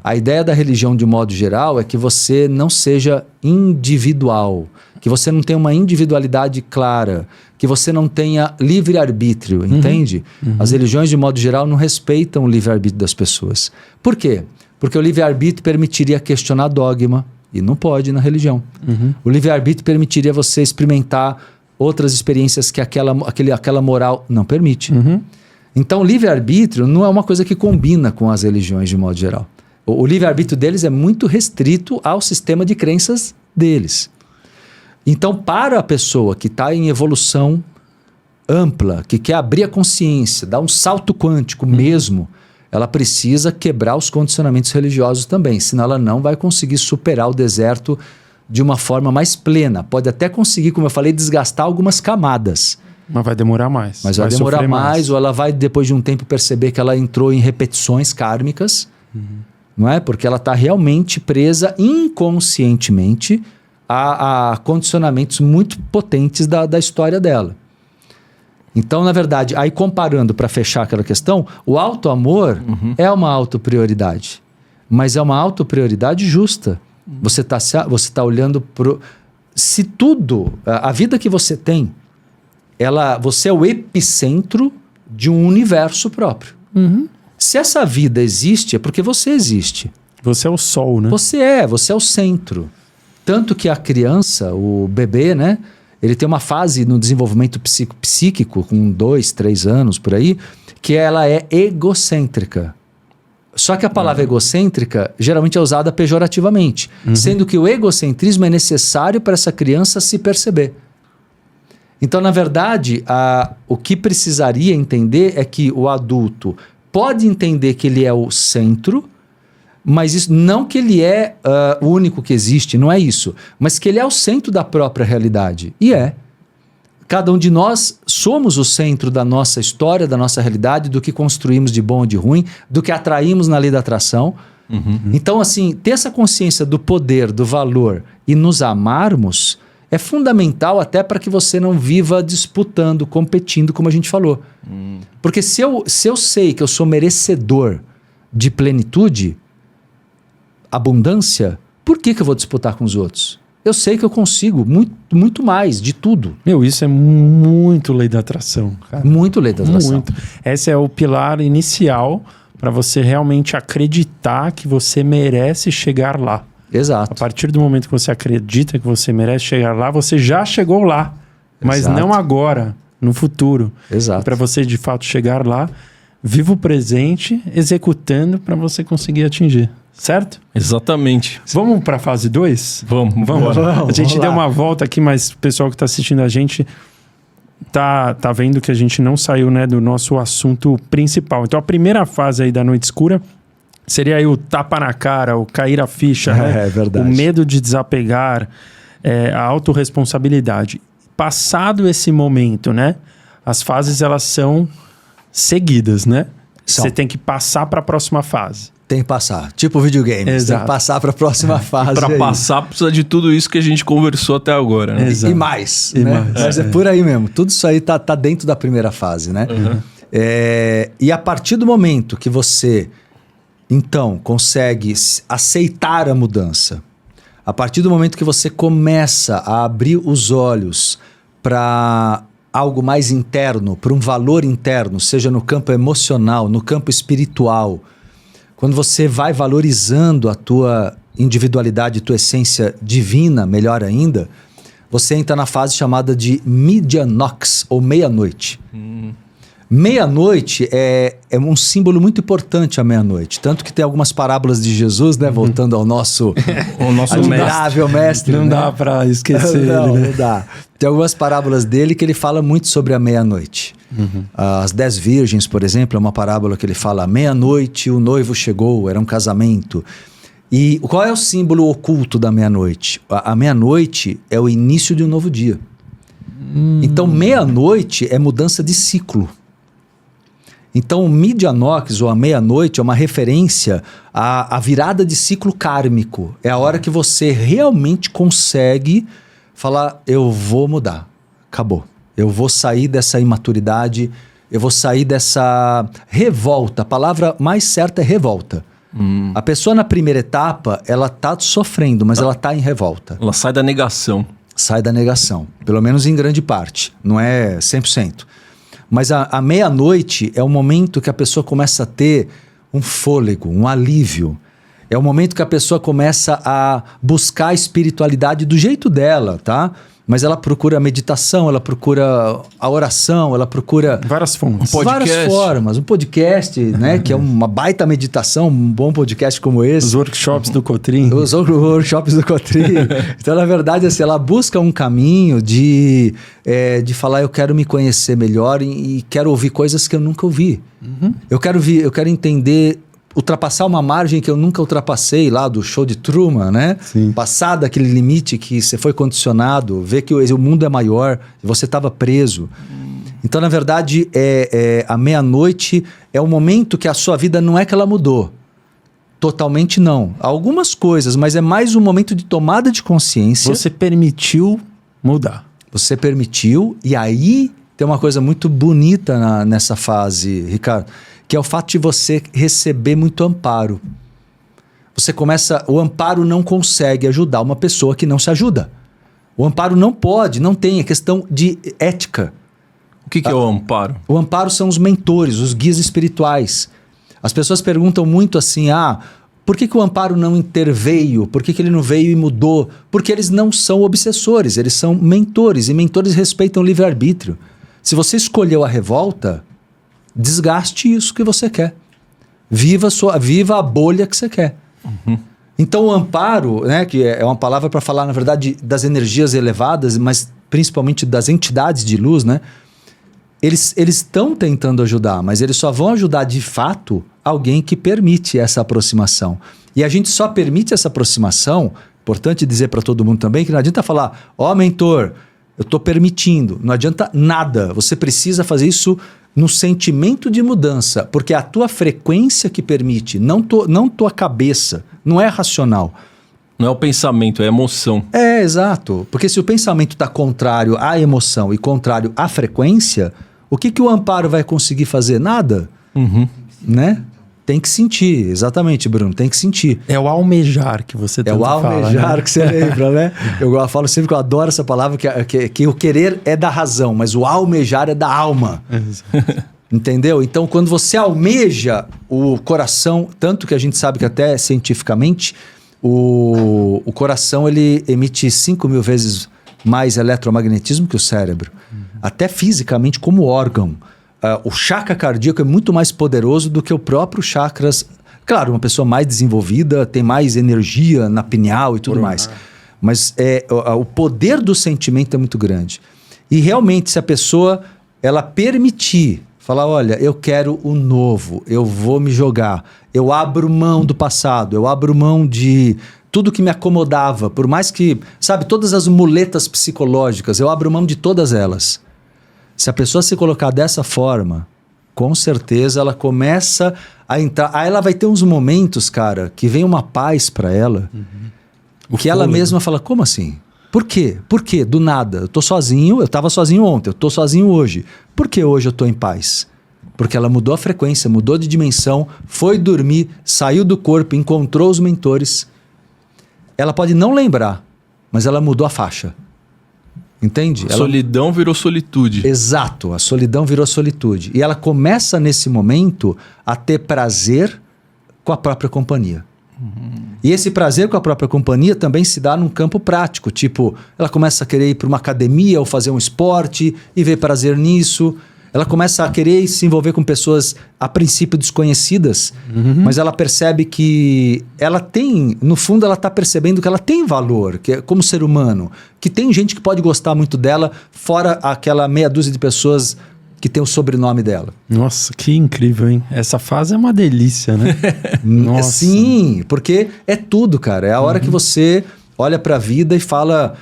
A ideia da religião, de modo geral, é que você não seja individual, que você não tenha uma individualidade clara, que você não tenha livre-arbítrio, entende? As religiões, de modo geral, não respeitam o livre-arbítrio das pessoas. Por quê? Porque o livre-arbítrio permitiria questionar dogma, e não pode na religião. O livre-arbítrio permitiria você experimentar outras experiências que aquela moral não permite. Então, o livre-arbítrio não é uma coisa que combina com as religiões, de modo geral. O livre-arbítrio deles é muito restrito ao sistema de crenças deles. Então, para a pessoa que está em evolução ampla, que quer abrir a consciência, dar um salto quântico mesmo, ela precisa quebrar os condicionamentos religiosos também, senão ela não vai conseguir superar o deserto de uma forma mais plena. Pode até conseguir, como eu falei, desgastar algumas camadas. Mas vai demorar mais. Mas vai demorar mais, ou ela vai, depois de um tempo, perceber que ela entrou em repetições kármicas, não é? Porque ela está realmente presa inconscientemente a condicionamentos muito potentes da história dela. Então, na verdade, aí comparando para fechar aquela questão, o auto-amor é uma auto-prioridade, mas é uma auto-prioridade justa. Você tá olhando pro... Se tudo, a vida que você tem, você é o epicentro de um universo próprio. Se essa vida existe, é porque você existe. Você é o sol, né? Você é o centro. Tanto que a criança, o bebê, né? Ele tem uma fase no desenvolvimento psíquico, com 2, 3 anos, por aí, que ela é egocêntrica. Só que a palavra egocêntrica geralmente é usada pejorativamente, sendo que o egocentrismo é necessário para essa criança se perceber. Então, na verdade, o que precisaria entender é que o adulto pode entender que ele é o centro, mas isso, não que ele é o único que existe, não é isso, mas que ele é o centro da própria realidade. E é. Cada um de nós somos o centro da nossa história, da nossa realidade, do que construímos de bom ou de ruim, do que atraímos na lei da atração. Então, assim, ter essa consciência do poder, do valor e nos amarmos é fundamental até para que você não viva disputando, competindo, como a gente falou. Porque se eu sei que eu sou merecedor de plenitude, abundância, por que eu vou disputar com os outros? Eu sei que eu consigo muito, muito mais de tudo. Isso é muito lei da atração, cara. Muito lei da atração. Muito. Esse é o pilar inicial para você realmente acreditar que você merece chegar lá. Exato. A partir do momento que você acredita que você merece chegar lá, você já chegou lá. Mas Exato. não agora, no futuro. Exato. Para você de fato chegar lá, viva o presente, executando para você conseguir atingir. Certo? Exatamente. Vamos para a fase 2? Vamos. A gente vamos deu lá. uma volta aqui, mas o pessoal que está assistindo a gente tá vendo que a gente não saiu, né, do nosso assunto principal. Então a primeira fase aí da noite escura seria aí o tapa na cara, o cair a ficha, né? É verdade. O medo de desapegar, a autorresponsabilidade. Passado esse momento, né? As fases elas são seguidas, né? São. Você tem que passar para a próxima fase. Tem que passar. Tipo videogame. Tem Exato. que passar para a próxima fase. Para aí. passar, precisa de tudo isso que a gente conversou até agora, né? Exato. E mais. E né? mais. Mas é por aí mesmo. Tudo isso aí tá dentro da primeira fase, né? E a partir do momento que você, então, consegue aceitar a mudança, a partir do momento que você começa a abrir os olhos para algo mais interno, para um valor interno, seja no campo emocional, no campo espiritual, quando você vai valorizando a tua individualidade, tua essência divina, melhor ainda, você entra na fase chamada de Medianox, ou meia-noite. Meia-noite é um símbolo muito importante, a meia-noite. Tanto que tem algumas parábolas de Jesus, né? Voltando ao nosso, admirável mestre. Não né? dá para esquecer Não, ele, né? não dá. Tem algumas parábolas dele que ele fala muito sobre a meia-noite. As 10 virgens, por exemplo, é uma parábola que ele fala: meia-noite o noivo chegou, era um casamento. E qual é o símbolo oculto da meia-noite? A meia-noite é o início de um novo dia. Então, meia-noite é mudança de ciclo. Então, o Medianox, ou a meia-noite, é uma referência à virada de ciclo kármico. É a hora que você realmente consegue falar: eu vou mudar, acabou. Eu vou sair dessa imaturidade, eu vou sair dessa revolta. A palavra mais certa é revolta. A pessoa na primeira etapa, ela está sofrendo, mas ela está em revolta. Ela sai da negação. Sai da negação, pelo menos em grande parte, não é 100%. Mas a meia-noite é o momento que a pessoa começa a ter um fôlego, um alívio. É o momento que a pessoa começa a buscar a espiritualidade do jeito dela, tá? Mas ela procura a meditação, ela procura a oração, ela procura Várias fontes. várias formas. Um podcast, né? Que é uma baita meditação, um bom podcast como esse. Os workshops do Cotrim. Os workshops do Cotrim. Então, na verdade, assim, ela busca um caminho de falar: eu quero me conhecer melhor e quero ouvir coisas que eu nunca ouvi. Eu quero entender, ultrapassar uma margem que eu nunca ultrapassei lá do show de Truman, né? Sim. Passar daquele limite que você foi condicionado, ver que o mundo é maior e você estava preso. Então, na verdade, a meia-noite é o momento que a sua vida não é que ela mudou. Totalmente não. Algumas coisas, mas é mais um momento de tomada de consciência. Você permitiu mudar. Você permitiu, e aí tem uma coisa muito bonita nessa fase, Ricardo, que é o fato de você receber muito amparo. O amparo não consegue ajudar uma pessoa que não se ajuda. O amparo não tem, é questão de ética. O que é o amparo? O amparo são os mentores, os guias espirituais. As pessoas perguntam muito assim, por que o amparo não interveio? Por que ele não veio e mudou? Porque eles não são obsessores, eles são mentores, e mentores respeitam o livre-arbítrio. Se você escolheu a revolta, desgaste isso que você quer. Viva a bolha que você quer. Então o amparo, né, que é uma palavra para falar, na verdade, das energias elevadas, mas principalmente das entidades de luz, né? Eles estão tentando ajudar, mas eles só vão ajudar de fato alguém que permite essa aproximação. E a gente só permite essa aproximação, importante dizer para todo mundo também, que não adianta falar, mentor, eu estou permitindo. Não adianta nada. Você precisa fazer isso no sentimento de mudança, porque é a tua frequência que permite, não tua cabeça, não é racional. Não é o pensamento, é a emoção. É, exato. Porque se o pensamento está contrário à emoção e contrário à frequência, o que o amparo vai conseguir fazer? Nada. Né? Tem que sentir, exatamente, Bruno, tem que sentir. É o almejar que você tanto fala. É o almejar, né? Que você lembra, né? Eu falo sempre que eu adoro essa palavra, que o querer é da razão, mas o almejar é da alma. Entendeu? Então, quando você almeja o coração, tanto que a gente sabe que até cientificamente, o coração ele emite 5.000 vezes mais eletromagnetismo que o cérebro. Até fisicamente como órgão. O chakra cardíaco é muito mais poderoso do que o próprio chakras. Claro, uma pessoa mais desenvolvida tem mais energia na pineal e tudo mais. Mas o poder do sentimento é muito grande. E realmente, se a pessoa ela permitir, falar, olha, eu quero o novo, eu vou me jogar, eu abro mão do passado, eu abro mão de tudo que me acomodava, por mais que, sabe, todas as muletas psicológicas, eu abro mão de todas elas. Se a pessoa se colocar dessa forma, com certeza ela começa a entrar. Aí ela vai ter uns momentos, cara, que vem uma paz pra ela, que ela mesma fala, como assim? Por quê? Por quê? Do nada. Eu tô sozinho, eu tava sozinho ontem, eu tô sozinho hoje. Por que hoje eu tô em paz? Porque ela mudou a frequência, mudou de dimensão, foi dormir, saiu do corpo, encontrou os mentores. Ela pode não lembrar, mas ela mudou a faixa. Entende? Solidão virou solitude. Exato, a solidão virou solitude. E ela começa nesse momento a ter prazer com a própria companhia. E esse prazer com a própria companhia também se dá num campo prático. Tipo, ela começa a querer ir para uma academia ou fazer um esporte e ver prazer nisso. Ela começa a querer se envolver com pessoas a princípio desconhecidas, mas ela percebe que ela tem, no fundo ela está percebendo que ela tem valor, que é como ser humano, que tem gente que pode gostar muito dela, fora aquela meia dúzia de pessoas que tem o sobrenome dela. Nossa, que incrível, hein? Essa fase é uma delícia, né? Nossa. Sim, porque é tudo, cara. É a hora que você olha para a vida e fala,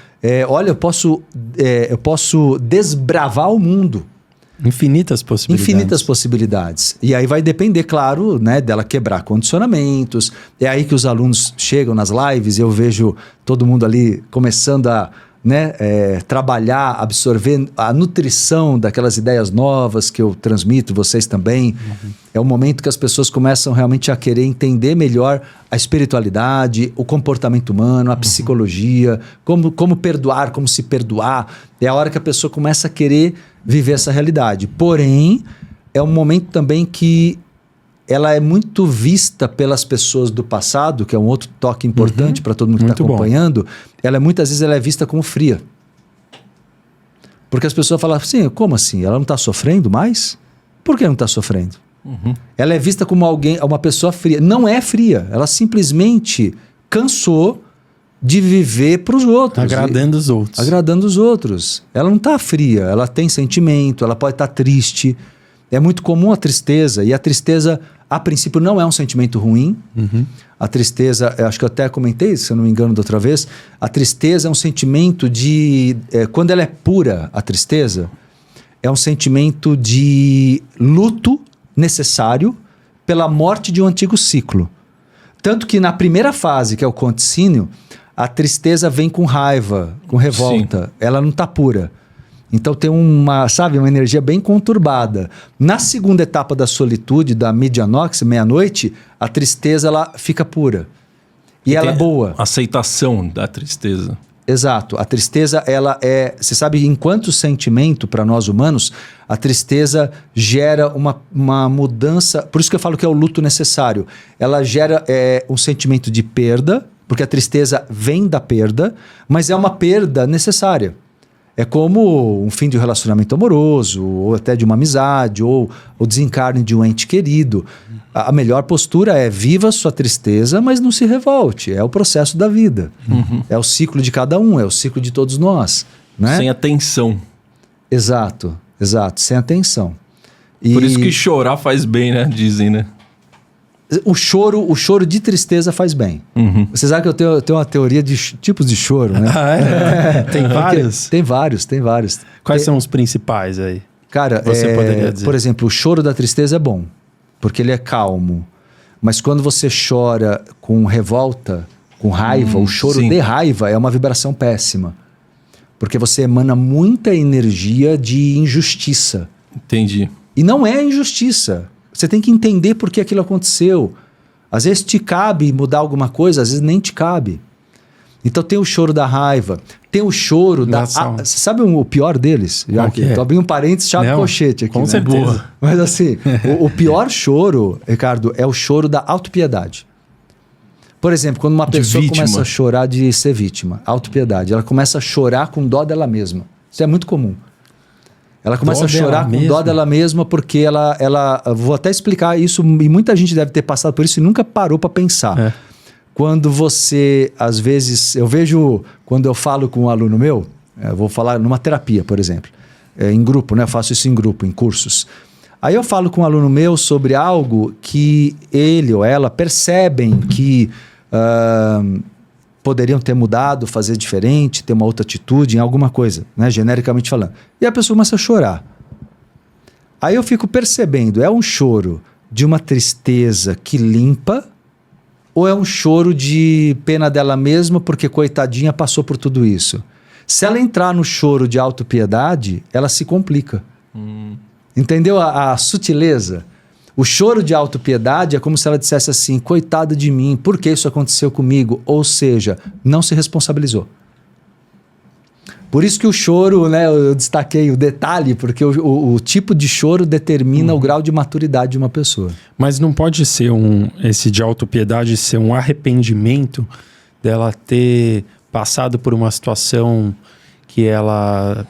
olha, eu posso desbravar o mundo. Infinitas possibilidades. Infinitas possibilidades. E aí vai depender, claro, né, dela quebrar condicionamentos. É aí que os alunos chegam nas lives e eu vejo todo mundo ali começando a trabalhar, absorver a nutrição daquelas ideias novas que eu transmito, vocês também. É o momento que as pessoas começam realmente a querer entender melhor a espiritualidade, o comportamento humano, a psicologia, como perdoar, como se perdoar. É a hora que a pessoa começa a querer viver essa realidade. Porém, é um momento também que ela é muito vista pelas pessoas do passado, que é um outro toque importante para todo mundo que está acompanhando. Muitas vezes ela é vista como fria. Porque as pessoas falam assim, como assim? Ela não está sofrendo mais? Por que não está sofrendo? Ela é vista como uma pessoa fria. Não é fria, ela simplesmente cansou de viver para os outros. Agradando os outros. Agradando os outros. Ela não está fria, ela tem sentimento, ela pode estar triste. É muito comum a tristeza, e a tristeza, a princípio, não é um sentimento ruim. A tristeza, acho que eu até comentei, se eu não me engano da outra vez, a tristeza é um sentimento de... quando ela é pura, a tristeza, é um sentimento de luto necessário pela morte de um antigo ciclo. Tanto que na primeira fase, que é o conticínio, a tristeza vem com raiva, com revolta. Sim. Ela não está pura. Então tem uma energia bem conturbada. Na segunda etapa da solitude, da medianox, meia-noite, a tristeza ela fica pura. E ela é boa. Aceitação da tristeza. Exato. A tristeza, ela é... Você sabe, enquanto sentimento para nós humanos, a tristeza gera uma mudança... Por isso que eu falo que é o luto necessário. Ela gera um sentimento de perda, porque a tristeza vem da perda, mas é uma perda necessária. É como um fim de um relacionamento amoroso, ou até de uma amizade, ou o desencarne de um ente querido. A melhor postura é viva sua tristeza, mas não se revolte. É o processo da vida. É o ciclo de cada um, é o ciclo de todos nós. Né? Sem atenção. Exato, sem atenção. Por isso que chorar faz bem, né? Dizem, né? O choro de tristeza faz bem. Você sabe que eu tenho uma teoria de tipos de choro, né? Ah, é? Tem vários? Tem vários. Quais são os principais aí? Cara, Você poderia dizer? Por exemplo, o choro da tristeza é bom, porque ele é calmo. Mas quando você chora com revolta, com raiva, o choro sim. de raiva é uma vibração péssima. Porque você emana muita energia de injustiça. Entendi. E não é injustiça. Você tem que entender por que aquilo aconteceu. Às vezes te cabe mudar alguma coisa, às vezes nem te cabe. Então tem o choro da raiva, tem o choro da... Você sabe o pior deles? Já que tô abrindo um parênteses, chave colchete aqui. Com certeza. Boa. Mas assim, o pior choro, Ricardo, é o choro da autopiedade. Por exemplo, quando uma pessoa começa a chorar de ser vítima, autopiedade, ela começa a chorar com dó dela mesma. Isso é muito comum. Ela começa a chorar com dó dela mesma porque ela... Vou até explicar isso, e muita gente deve ter passado por isso e nunca parou para pensar. Quando você, às vezes... Eu vejo, quando eu falo com um aluno meu, eu vou falar numa terapia, por exemplo, em grupo, né? Eu faço isso em grupo, em cursos. Aí eu falo com um aluno meu sobre algo que ele ou ela percebem que poderiam ter mudado, fazer diferente, ter uma outra atitude em alguma coisa, né? Genericamente falando. E a pessoa começa a chorar. Aí eu fico percebendo, é um choro de uma tristeza que limpa ou é um choro de pena dela mesma porque coitadinha passou por tudo isso? Se ela entrar no choro de autopiedade, ela se complica. Entendeu a sutileza? O choro de autopiedade é como se ela dissesse assim, coitada de mim, por que isso aconteceu comigo? Ou seja, não se responsabilizou. Por isso que o choro, né, eu destaquei o detalhe, porque o tipo de choro determina o grau de maturidade de uma pessoa. Mas não pode ser esse de autopiedade ser um arrependimento dela ter passado por uma situação que ela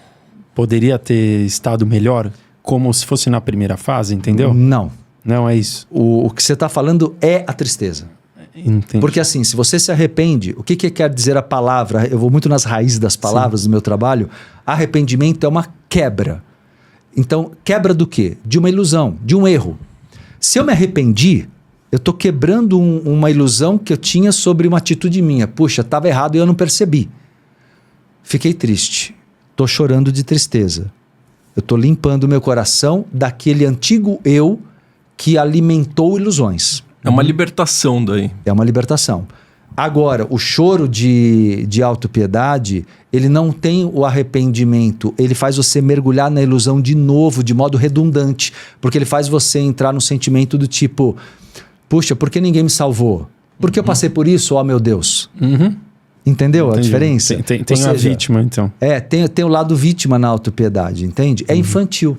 poderia ter estado melhor, como se fosse na primeira fase, entendeu? Não. Não é isso. O que você está falando é a tristeza. Entendi. Porque assim, se você se arrepende, o que quer dizer a palavra? Eu vou muito nas raízes das palavras do meu trabalho. Arrependimento é uma quebra. Então, quebra do quê? De uma ilusão, de um erro. Se eu me arrependi, eu estou quebrando uma ilusão que eu tinha sobre uma atitude minha. Puxa, estava errado e eu não percebi. Fiquei triste. Estou chorando de tristeza. Eu estou limpando o meu coração daquele antigo eu que alimentou ilusões. É uma libertação daí. É uma libertação. Agora, o choro de autopiedade, ele não tem o arrependimento, ele faz você mergulhar na ilusão de novo, de modo redundante, porque ele faz você entrar no sentimento do tipo, puxa, por que ninguém me salvou? Por que eu passei por isso, ó meu Deus? Entendeu a diferença? Tem a vítima, então. Tem o lado vítima na autopiedade, entende? É infantil.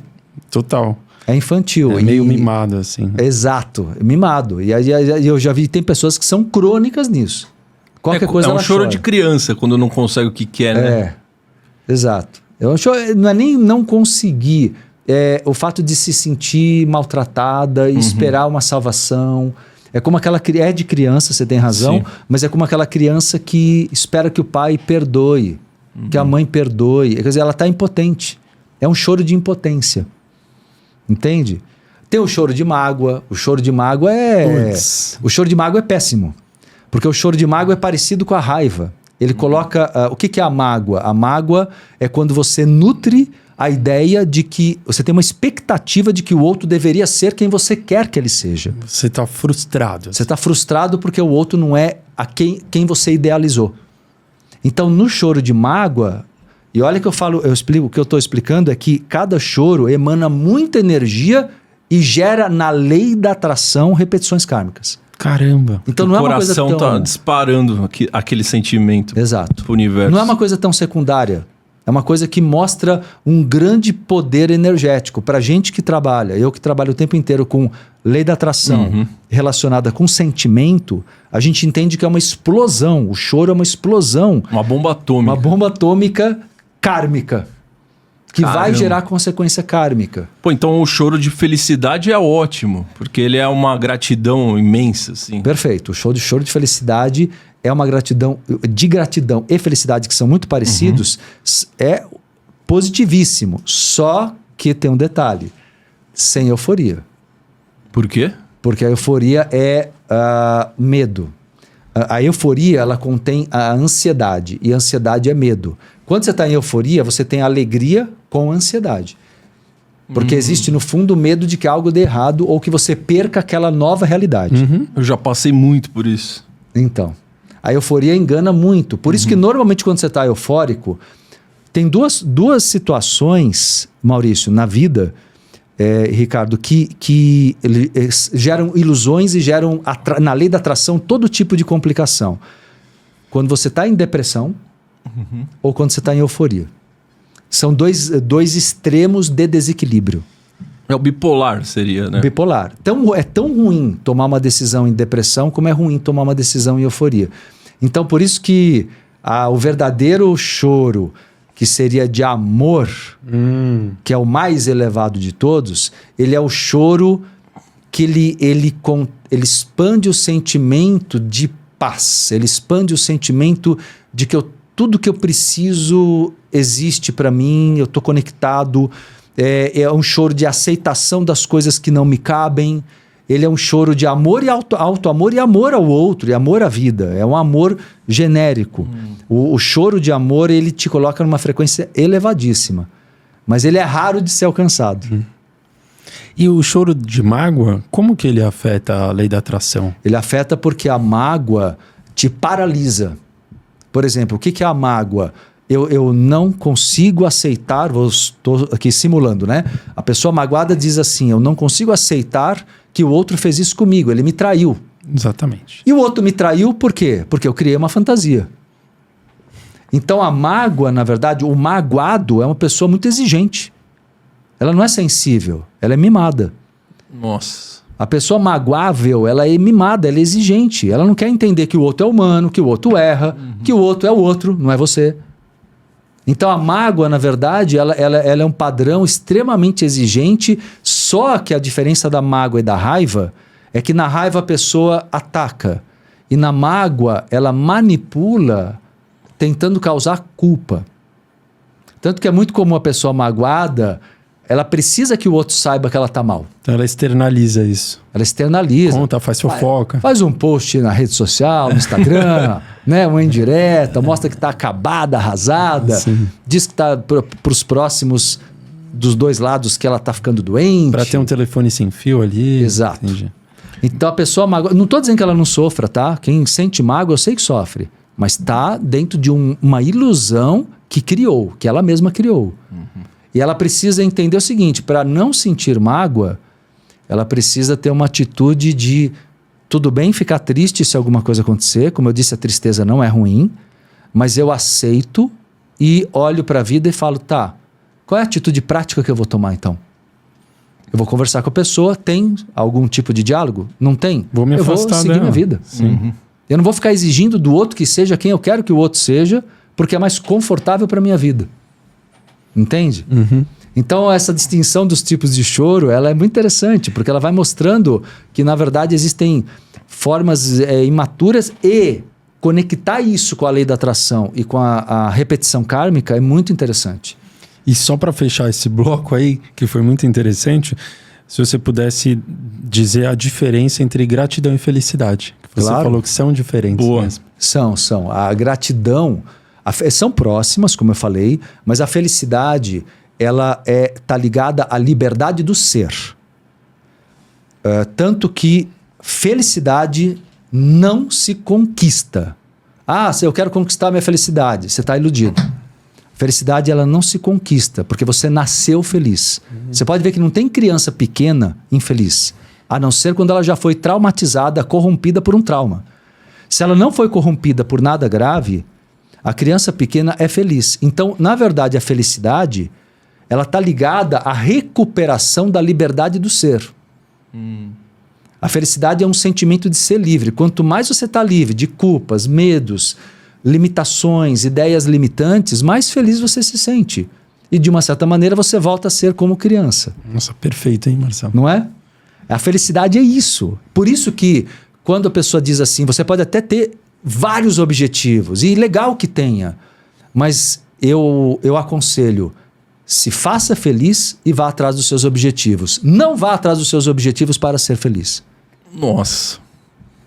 Total. É infantil. É meio mimado, assim. Exato, mimado. E aí eu já vi, tem pessoas que são crônicas nisso. Qualquer coisa ela choro chora. de criança, quando não consegue o que quer, né? Exato. Não é nem não conseguir, é o fato de se sentir maltratada e esperar uma salvação. É como aquela criança, é de criança, você tem razão, mas é como aquela criança que espera que o pai perdoe, que a mãe perdoe. Quer dizer, ela está impotente. É um choro de impotência. Entende? Tem o choro de mágoa. O choro de mágoa O choro de mágoa é péssimo. Porque o choro de mágoa é parecido com a raiva. Ele coloca... o que é a mágoa? A mágoa é quando você nutre a ideia de que... Você tem uma expectativa de que o outro deveria ser quem você quer que ele seja. Você está frustrado. Você está frustrado porque o outro não é quem você idealizou. Então, no choro de mágoa... E olha que o que eu estou explicando é que cada choro emana muita energia e gera na lei da atração repetições kármicas. Caramba. Então O não é uma coisa coração tão... tá disparando aquele sentimento Exato. pro universo. Não é uma coisa tão secundária. É uma coisa que mostra um grande poder energético. Para gente que trabalha, eu que trabalho o tempo inteiro com lei da atração relacionada com sentimento, a gente entende que é uma explosão. O choro é uma explosão. Uma bomba atômica. Uma bomba atômica kármica. Que vai Caramba. gerar consequência kármica. Pô, então o choro de felicidade é ótimo, porque ele é uma gratidão imensa, assim. Perfeito. O choro de felicidade é uma gratidão e felicidade, que são muito parecidos, é positivíssimo. Só que tem um detalhe: sem euforia. Por quê? Porque a euforia é medo. A euforia, ela contém a ansiedade, e a ansiedade é medo. Quando você está em euforia, você tem alegria com ansiedade. Porque existe, no fundo, o medo de que algo dê errado ou que você perca aquela nova realidade. Eu já passei muito por isso. Então, a euforia engana muito. Por isso que, normalmente, quando você está eufórico, tem duas situações, Maurício, na vida, Ricardo, que geram ilusões e geram, na lei da atração, todo tipo de complicação. Quando você está em depressão ou quando você está em euforia. São dois extremos de desequilíbrio. É o bipolar, seria, né? Bipolar. É tão ruim tomar uma decisão em depressão como é ruim tomar uma decisão em euforia. Então, por isso que o verdadeiro choro, que seria de amor, que é o mais elevado de todos, ele é o choro que ele expande o sentimento de paz. Ele expande o sentimento de que tudo que eu preciso existe para mim, eu estou conectado. É um choro de aceitação das coisas que não me cabem. Ele é um choro de amor e auto-amor e amor ao outro, e amor à vida. É um amor genérico. O choro de amor, ele te coloca numa frequência elevadíssima. Mas ele é raro de ser alcançado. E o choro de mágoa, como que ele afeta a lei da atração? Ele afeta porque a mágoa te paralisa. Por exemplo, o que é a mágoa? Eu não consigo aceitar, estou aqui simulando, né? A pessoa magoada diz assim: eu não consigo aceitar que o outro fez isso comigo, ele me traiu. Exatamente. E o outro me traiu por quê? Porque eu criei uma fantasia. Então a mágoa, na verdade, o magoado é uma pessoa muito exigente. Ela não é sensível, ela é mimada. Nossa. A pessoa magoável, ela é mimada, ela é exigente. Ela não quer entender que o outro é humano, que o outro erra, que o outro é o outro, não é você. Então a mágoa, na verdade, ela é um padrão extremamente exigente, só que a diferença da mágoa e da raiva é que na raiva a pessoa ataca. E na mágoa, ela manipula, tentando causar culpa. Tanto que é muito comum a pessoa magoada, ela precisa que o outro saiba que ela está mal. Então ela externaliza isso. Ela externaliza. Conta, faz fofoca. Faz um post na rede social, no Instagram, né, uma indireta, mostra que está acabada, arrasada. Sim. Diz que está para os próximos dos dois lados que ela está ficando doente. Para ter um telefone sem fio ali. Exato. Entendi. Então a pessoa magoa... Não estou dizendo que ela não sofra, tá? Quem sente mágoa, eu sei que sofre. Mas está dentro de uma ilusão que criou, que ela mesma criou. E ela precisa entender o seguinte: para não sentir mágoa, ela precisa ter uma atitude de tudo bem ficar triste se alguma coisa acontecer. Como eu disse, a tristeza não é ruim, mas eu aceito e olho para a vida e falo, tá, qual é a atitude prática que eu vou tomar então? Eu vou conversar com a pessoa, tem algum tipo de diálogo? Não tem? Vou me afastar Eu vou seguir dela. minha vida. Eu não vou ficar exigindo do outro que seja quem eu quero que o outro seja, porque é mais confortável para minha vida. Entende? Então, essa distinção dos tipos de choro, ela é muito interessante, porque ela vai mostrando que, na verdade, existem formas imaturas, e conectar isso com a lei da atração e com a repetição kármica é muito interessante. E só para fechar esse bloco aí, que foi muito interessante, se você pudesse dizer a diferença entre gratidão e felicidade. Que você falou que são diferentes mesmo. São. A gratidão... são próximas, como eu falei, mas a felicidade, ela está ligada à liberdade do ser. Tanto que felicidade não se conquista. Se eu quero conquistar minha felicidade, você está iludido. Felicidade, ela não se conquista, porque você nasceu feliz. Você pode ver que não tem criança pequena infeliz. a não ser quando ela já foi traumatizada, corrompida por um trauma. Se ela não foi corrompida por nada grave, a criança pequena é feliz. Então, na verdade, a felicidade, ela está ligada à recuperação da liberdade do ser. A felicidade é um sentimento de ser livre. Quanto mais você está livre de culpas, medos, limitações, ideias limitantes, mais feliz você se sente. E de uma certa maneira você volta a ser como criança. Nossa, perfeito, hein, Marcelo? Não é? A felicidade é isso. Por isso que quando a pessoa diz assim, você pode até ter vários objetivos, e legal que tenha, mas eu aconselho, se faça feliz e vá atrás dos seus objetivos. Não vá atrás dos seus objetivos para ser feliz. Nossa,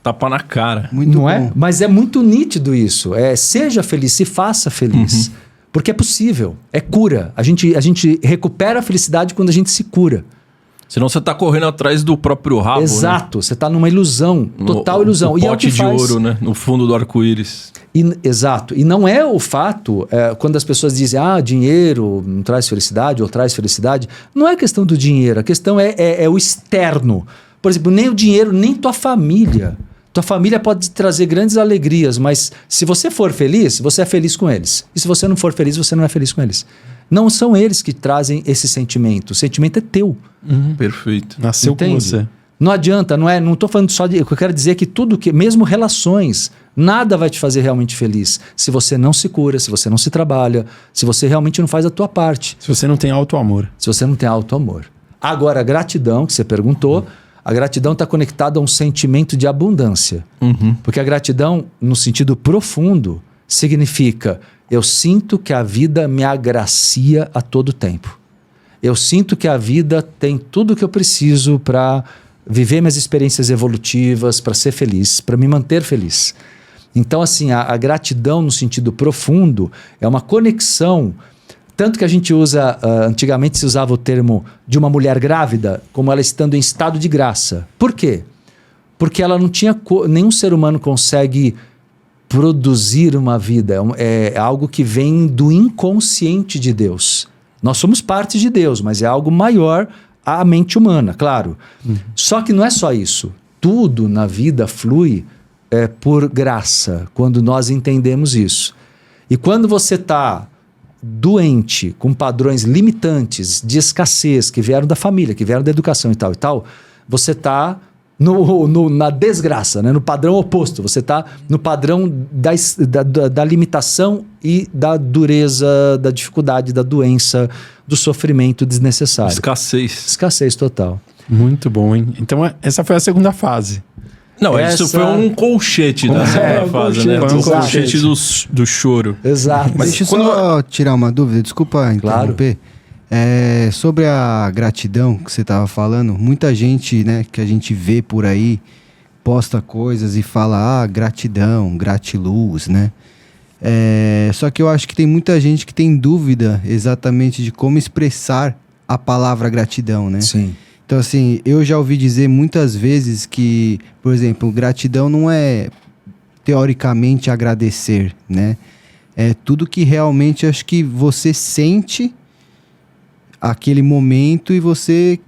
tapa na cara. Muito Não bom. é? Mas é muito nítido isso. Seja feliz, se faça feliz. Porque é possível, é cura. A gente recupera a felicidade quando a gente se cura. Senão você tá correndo atrás do próprio rabo, Exato, você está numa ilusão, total ilusão. O E é o pote que de faz. ouro, né? No fundo do arco-íris. Exato. E não é o fato, quando as pessoas dizem, dinheiro não traz felicidade ou traz felicidade, não é questão do dinheiro, a questão é o externo. Por exemplo, nem o dinheiro, nem tua família. Tua família pode te trazer grandes alegrias, mas se você for feliz, você é feliz com eles. E se você não for feliz, você não é feliz com eles. Não são eles que trazem esse sentimento. O sentimento é teu. Perfeito. Nasceu com Entende? você. Não adianta, não estou falando só de... O que eu quero dizer é que tudo que... Mesmo relações, nada vai te fazer realmente feliz. Se você não se cura, se você não se trabalha, se você realmente não faz a tua parte. Se você não tem auto-amor. Se você não tem auto-amor. Agora, a gratidão, que você perguntou, a gratidão está conectada a um sentimento de abundância. Porque a gratidão, no sentido profundo, significa... Eu sinto que a vida me agracia a todo tempo. Eu sinto que a vida tem tudo o que eu preciso para viver minhas experiências evolutivas, para ser feliz, para me manter feliz. Então, assim, a gratidão no sentido profundo é uma conexão, tanto que a gente usa, antigamente se usava o termo de uma mulher grávida, como ela estando em estado de graça. Por quê? Porque ela não tinha, nenhum ser humano consegue produzir uma vida, é algo que vem do inconsciente de Deus. Nós somos parte de Deus, mas é algo maior à mente humana, claro. Só que não é só isso. Tudo na vida flui por graça, quando nós entendemos isso. E quando você está doente, com padrões limitantes de escassez, que vieram da família, que vieram da educação e tal, você está na desgraça, né? No padrão oposto. Você está no padrão da limitação e da dureza, da dificuldade, da doença, do sofrimento desnecessário. Escassez total. Muito bom, hein? Então, essa foi a segunda fase. Não, isso foi um colchete da segunda fase, né? Foi um colchete do choro. Exato. Mas deixa eu só tirar uma dúvida, desculpa interromper. Sobre a gratidão que você estava falando, muita gente, né, que a gente vê por aí, posta coisas e fala, gratidão, gratiluz, né? Só que eu acho que tem muita gente que tem dúvida exatamente de como expressar a palavra gratidão, né? Sim. Então, assim, eu já ouvi dizer muitas vezes que, por exemplo, gratidão não é teoricamente agradecer, né? É tudo que realmente acho que você sente aquele momento e você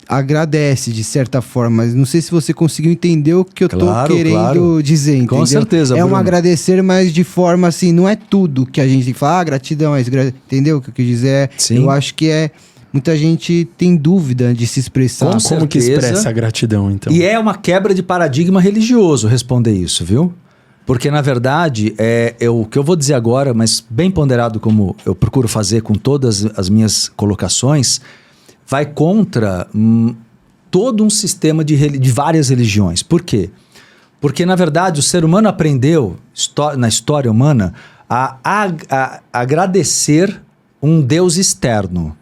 agradece de certa forma, mas não sei se você conseguiu entender o que eu tô querendo dizer, entendeu? Com certeza, É Bruno. um agradecer, mas de forma assim, não é tudo que a gente tem que falar, gratidão, entendeu? O que eu quis dizer Sim. eu acho que muita gente tem dúvida de se expressar. Com Como que certeza. expressa a gratidão, então? E é uma quebra de paradigma religioso responder isso, viu? Porque, na verdade, o que eu vou dizer agora, mas bem ponderado como eu procuro fazer com todas as minhas colocações, vai contra todo um sistema de várias religiões. Por quê? Porque, na verdade, o ser humano aprendeu, na história humana, a agradecer um Deus externo.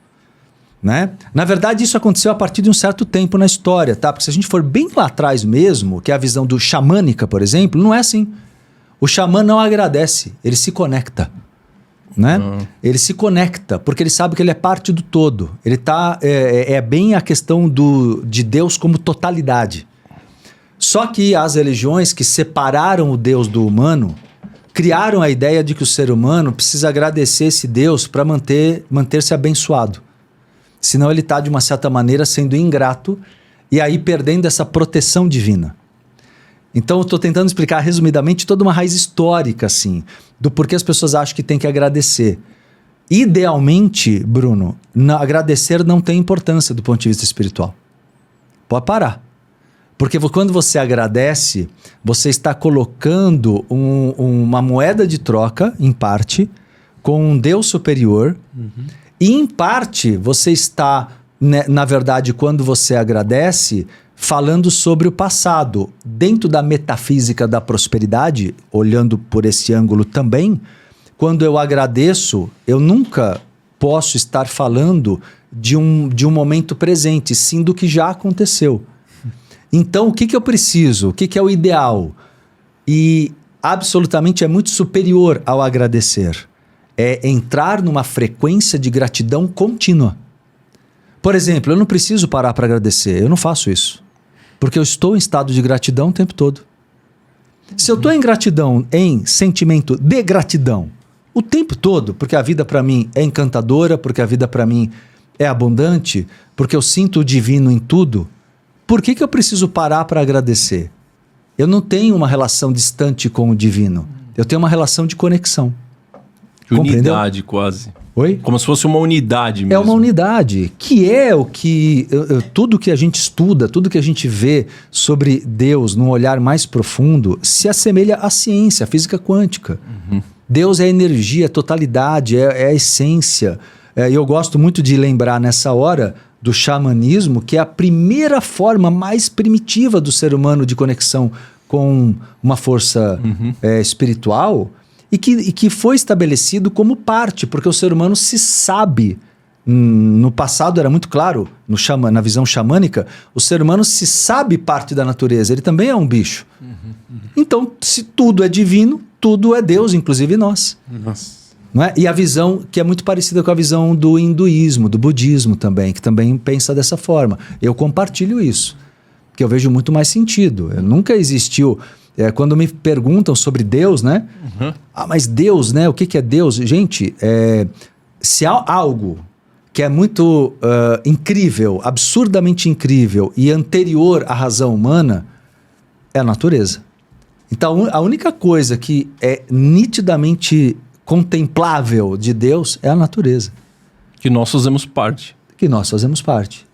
Né? Na verdade, isso aconteceu a partir de um certo tempo na história, tá? Porque se a gente for bem lá atrás mesmo, que é a visão do xamânica, por exemplo, não é assim. O xamã não agradece, ele se conecta, né? Ele se conecta, porque ele sabe que ele é parte do todo. Ele tá, bem a questão de Deus como totalidade. Só que as religiões que separaram o Deus do humano, criaram a ideia de que o ser humano precisa agradecer esse Deus para manter-se abençoado. Senão ele está, de uma certa maneira, sendo ingrato E aí perdendo essa proteção divina. Então eu estou tentando explicar resumidamente toda uma raiz histórica, assim, do porquê as pessoas acham que tem que agradecer. Idealmente, Bruno, agradecer não tem importância do ponto de vista espiritual. Pode parar. Porque quando você agradece, você está colocando uma moeda de troca, em parte, com um Deus superior. E, em parte, você está, na verdade, quando você agradece, falando sobre o passado. Dentro da metafísica da prosperidade, olhando por esse ângulo também, quando eu agradeço, eu nunca posso estar falando de um momento presente, sim do que já aconteceu. Então, o que eu preciso? O que é o ideal? E absolutamente é muito superior ao agradecer. É entrar numa frequência de gratidão contínua. Por exemplo, eu não preciso parar para agradecer. Eu não faço isso. Porque eu estou em estado de gratidão o tempo todo. Se eu estou em gratidão, em sentimento de gratidão, o tempo todo, porque a vida para mim é encantadora, porque a vida para mim é abundante, porque eu sinto o divino em tudo, por que eu preciso parar para agradecer? Eu não tenho uma relação distante com o divino. Eu tenho uma relação de conexão. De unidade, quase. Oi? Como se fosse uma unidade mesmo. É uma unidade, que é o que... tudo que a gente estuda, tudo que a gente vê sobre Deus num olhar mais profundo, se assemelha à ciência, à física quântica. Deus é energia, totalidade, é a essência. E eu gosto muito de lembrar nessa hora do xamanismo, que é a primeira forma mais primitiva do ser humano de conexão com uma força espiritual, e que foi estabelecido como parte, porque o ser humano se sabe. No passado era muito claro, na visão xamânica, o ser humano se sabe parte da natureza, ele também é um bicho. Então, se tudo é divino, tudo é Deus, inclusive nós. Nossa. Não é? E a visão que é muito parecida com a visão do hinduísmo, do budismo também, que também pensa dessa forma. Eu compartilho isso, porque eu vejo muito mais sentido. Nunca existiu... quando me perguntam sobre Deus, né? Mas Deus, né? O que é Deus? Gente, se há algo que é muito incrível, absurdamente incrível e anterior à razão humana, é a natureza. Então, a única coisa que é nitidamente contemplável de Deus é a natureza. Que nós fazemos parte.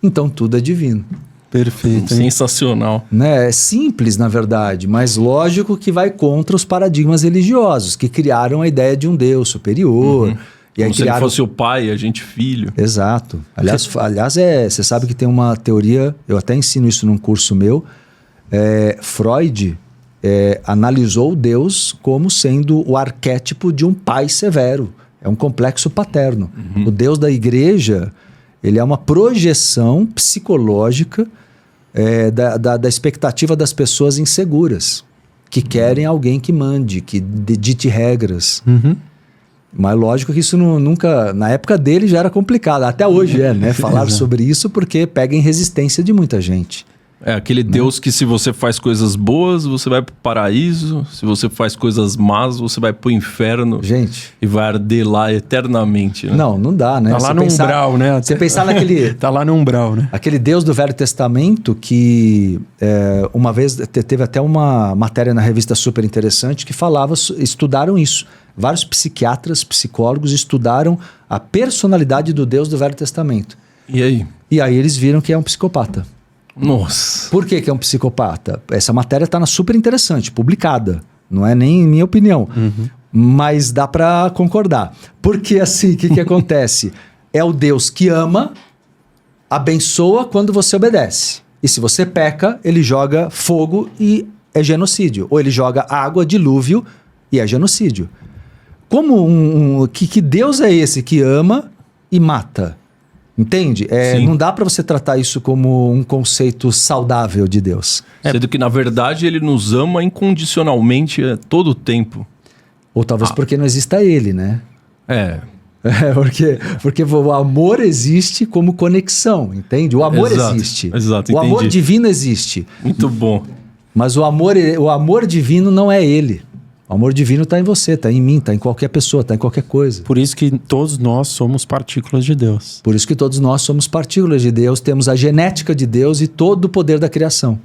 Então, tudo é divino. Perfeito. Sensacional. Né? É simples, na verdade, mas lógico que vai contra os paradigmas religiosos, que criaram a ideia de um Deus superior. E aí como se ele fosse o pai, a gente filho. Exato. Aliás, você sabe que tem uma teoria, eu até ensino isso num curso meu, Freud analisou Deus como sendo o arquétipo de um pai severo. É um complexo paterno. O Deus da igreja, ele é uma projeção psicológica da expectativa das pessoas inseguras, que querem alguém que mande, que dite regras. Mas lógico que isso nunca... Na época dele já era complicado, até hoje né? Falar sobre isso porque pega em resistência de muita gente. É aquele Deus que se você faz coisas boas, você vai pro paraíso. Se você faz coisas más, você vai pro inferno. Gente. E vai arder lá eternamente. Né? Não dá, né? Tá lá no umbral, né? Você pensar naquele... Tá lá no umbral, né? Aquele Deus do Velho Testamento que uma vez teve até uma matéria na revista super interessante que estudaram isso. Vários psiquiatras, psicólogos estudaram a personalidade do Deus do Velho Testamento. E aí? E aí eles viram que é um psicopata. Nossa. Por que é um psicopata? Essa matéria está na super interessante, publicada. Não é nem minha opinião. Mas dá para concordar. Porque assim, o que acontece? É o Deus que ama, abençoa quando você obedece. E se você peca, ele joga fogo e é genocídio. Ou ele joga água, dilúvio e é genocídio. Que Deus é esse que ama e mata? Entende? Não dá para você tratar isso como um conceito saudável de Deus. Sendo que, na verdade, ele nos ama incondicionalmente todo o tempo. Ou talvez porque não exista ele, né? Porque o amor existe como conexão, entende? O amor existe. Exato, o amor divino existe. Muito bom. Mas o amor divino não é ele. O amor divino está em você, está em mim, está em qualquer pessoa, está em qualquer coisa. Por isso que todos nós somos partículas de Deus. Por isso que todos nós somos partículas de Deus, temos a genética de Deus e todo o poder da criação.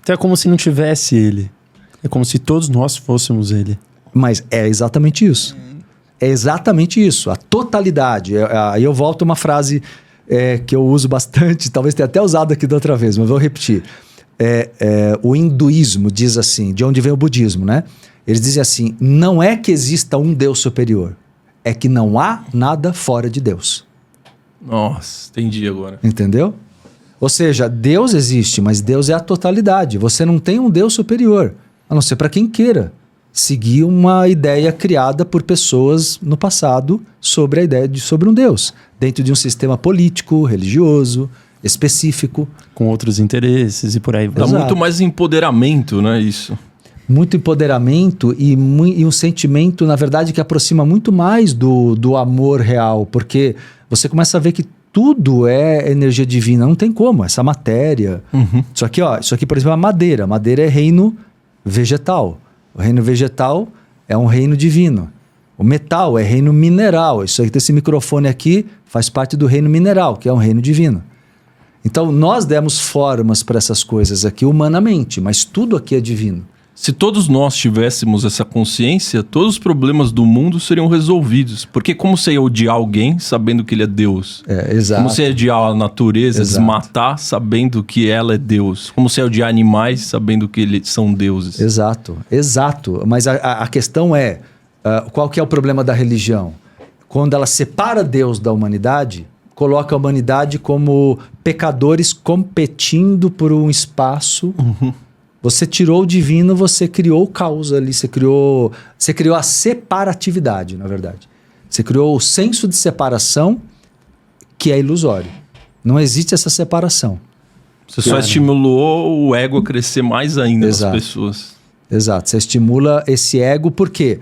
Então é como se não tivesse ele. É como se todos nós fôssemos ele. Mas é exatamente isso. É exatamente isso. A totalidade. Aí eu volto a uma frase que eu uso bastante, talvez tenha até usado aqui da outra vez, mas vou repetir. O hinduísmo diz assim, de onde vem o budismo, né? Eles dizem assim, não é que exista um Deus superior, é que não há nada fora de Deus. Nossa, entendi agora. Entendeu? Ou seja, Deus existe, mas Deus é a totalidade. Você não tem um Deus superior, a não ser para quem queira seguir uma ideia criada por pessoas no passado sobre a ideia sobre um Deus, dentro de um sistema político, religioso, específico. Com outros interesses e por aí vai. Dá muito mais empoderamento, né, isso? Muito empoderamento e um sentimento, na verdade, que aproxima muito mais do amor real, porque você começa a ver que tudo é energia divina, não tem como, essa matéria. Uhum. Isso aqui, por exemplo, é a madeira. Madeira é reino vegetal. O reino vegetal é um reino divino. O metal é reino mineral. Isso aqui, esse microfone aqui, faz parte do reino mineral, que é um reino divino. Então, nós demos formas para essas coisas aqui humanamente, mas tudo aqui é divino. Se todos nós tivéssemos essa consciência, todos os problemas do mundo seriam resolvidos. Porque como você ia odiar alguém sabendo que ele é Deus? Exato. Como você ia odiar a natureza, Exato. Desmatar sabendo que ela é Deus? Como você ia odiar animais sabendo que eles são deuses? Exato. Mas a questão é, qual que é o problema da religião? Quando ela separa Deus da humanidade, coloca a humanidade como pecadores competindo por um espaço. Uhum. Você tirou o divino, você criou o caos ali, você criou a separatividade, na verdade. Você criou o senso de separação que é ilusório. Não existe essa separação. Você só estimulou o ego a crescer mais ainda nas pessoas. Exato, você estimula esse ego porque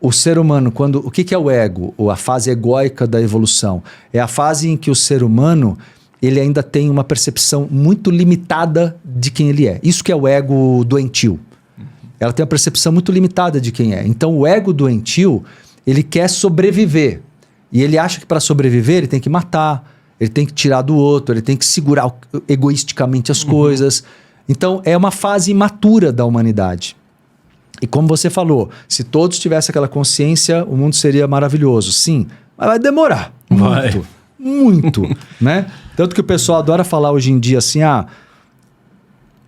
o ser humano, o que é o ego? A fase egóica da evolução. É a fase em que o ser humano ele ainda tem uma percepção muito limitada de quem ele é. Isso que é o ego doentio. Ela tem uma percepção muito limitada de quem é. Então, o ego doentio, ele quer sobreviver. E ele acha que para sobreviver, ele tem que matar, ele tem que tirar do outro, ele tem que segurar egoisticamente as coisas. Então, é uma fase imatura da humanidade. E como você falou, se todos tivessem aquela consciência, o mundo seria maravilhoso. Sim, mas vai demorar muito. Muito, né? Tanto que o pessoal adora falar hoje em dia assim,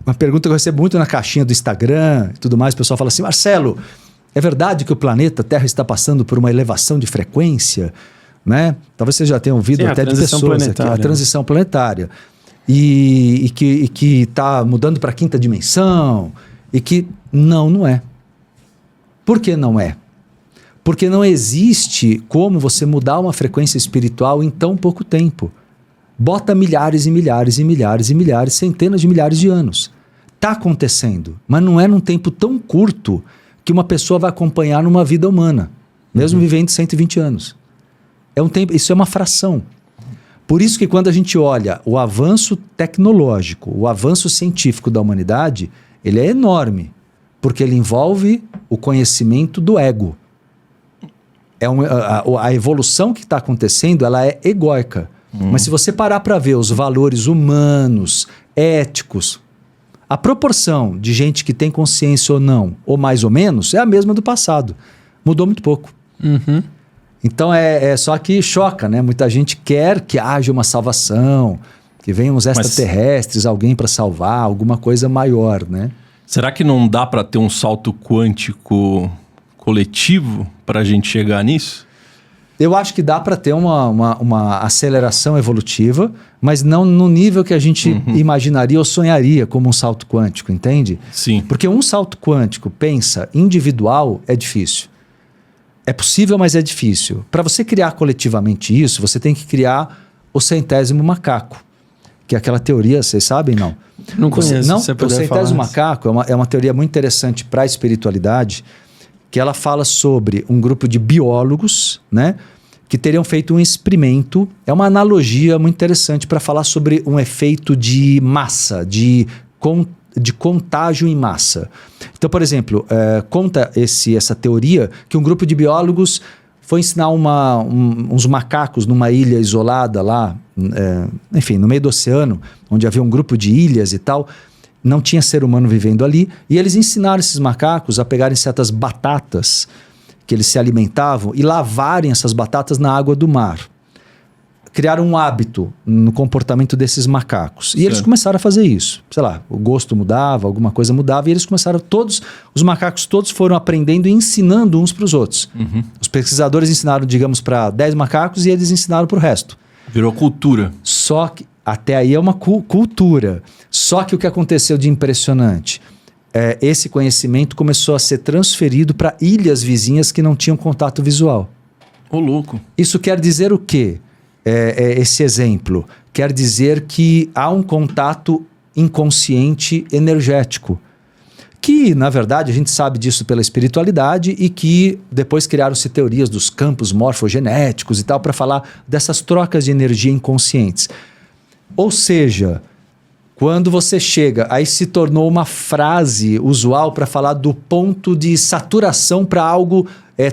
uma pergunta que eu recebo muito na caixinha do Instagram e tudo mais, o pessoal fala assim, Marcelo, é verdade que o planeta Terra está passando por uma elevação de frequência, né? Talvez você já tenha ouvido até de pessoas aqui, a transição planetária. E que está mudando para a 5ª dimensão, e que não é. Por que não é? Porque não existe como você mudar uma frequência espiritual em tão pouco tempo. Bota milhares e milhares e milhares e milhares, centenas de milhares de anos. Está acontecendo, mas não é num tempo tão curto que uma pessoa vai acompanhar numa vida humana, mesmo vivendo 120 anos. Isso é uma fração. Por isso que quando a gente olha o avanço tecnológico, o avanço científico da humanidade, ele é enorme, porque ele envolve o conhecimento do ego. A evolução que está acontecendo, ela é egóica. Mas se você parar para ver os valores humanos, éticos, a proporção de gente que tem consciência ou não, ou mais ou menos, é a mesma do passado. Mudou muito pouco. Então só que choca, né? Muita gente quer que haja uma salvação, que venham uns extraterrestres, alguém para salvar, alguma coisa maior, né? Será que não dá para ter um salto quântico coletivo para a gente chegar nisso? Eu acho que dá para ter uma aceleração evolutiva, mas não no nível que a gente imaginaria ou sonharia como um salto quântico, entende? Sim. Porque um salto quântico, individual, é difícil. É possível, mas é difícil. Para você criar coletivamente isso, você tem que criar o 100º macaco, que é aquela teoria, vocês sabem, não? Não conheço. Não, o 100º macaco é uma teoria muito interessante para a espiritualidade, que ela fala sobre um grupo de biólogos, né, que teriam feito um experimento. É uma analogia muito interessante para falar sobre um efeito de massa, de de contágio em massa. Então, por exemplo, conta essa teoria que um grupo de biólogos foi ensinar uns macacos numa ilha isolada lá, enfim, no meio do oceano, onde havia um grupo de ilhas e tal, não tinha ser humano vivendo ali, e eles ensinaram esses macacos a pegarem certas batatas que eles se alimentavam e lavarem essas batatas na água do mar. Criaram um hábito no comportamento desses macacos. E eles começaram a fazer isso. Sei lá, o gosto mudava, alguma coisa mudava, e eles começaram os macacos todos foram aprendendo e ensinando uns para os outros. Os pesquisadores ensinaram, digamos, para 10 macacos e eles ensinaram para o resto. Virou cultura. Só que, até aí é uma cultura. Só que o que aconteceu de impressionante, esse conhecimento começou a ser transferido para ilhas vizinhas que não tinham contato visual. Ô, louco. Isso quer dizer o quê? Esse exemplo quer dizer que há um contato inconsciente energético, que na verdade a gente sabe disso pela espiritualidade e que depois criaram-se teorias dos campos morfogenéticos e tal para falar dessas trocas de energia inconscientes. Ou seja, quando você chega, aí se tornou uma frase usual para falar do ponto de saturação para algo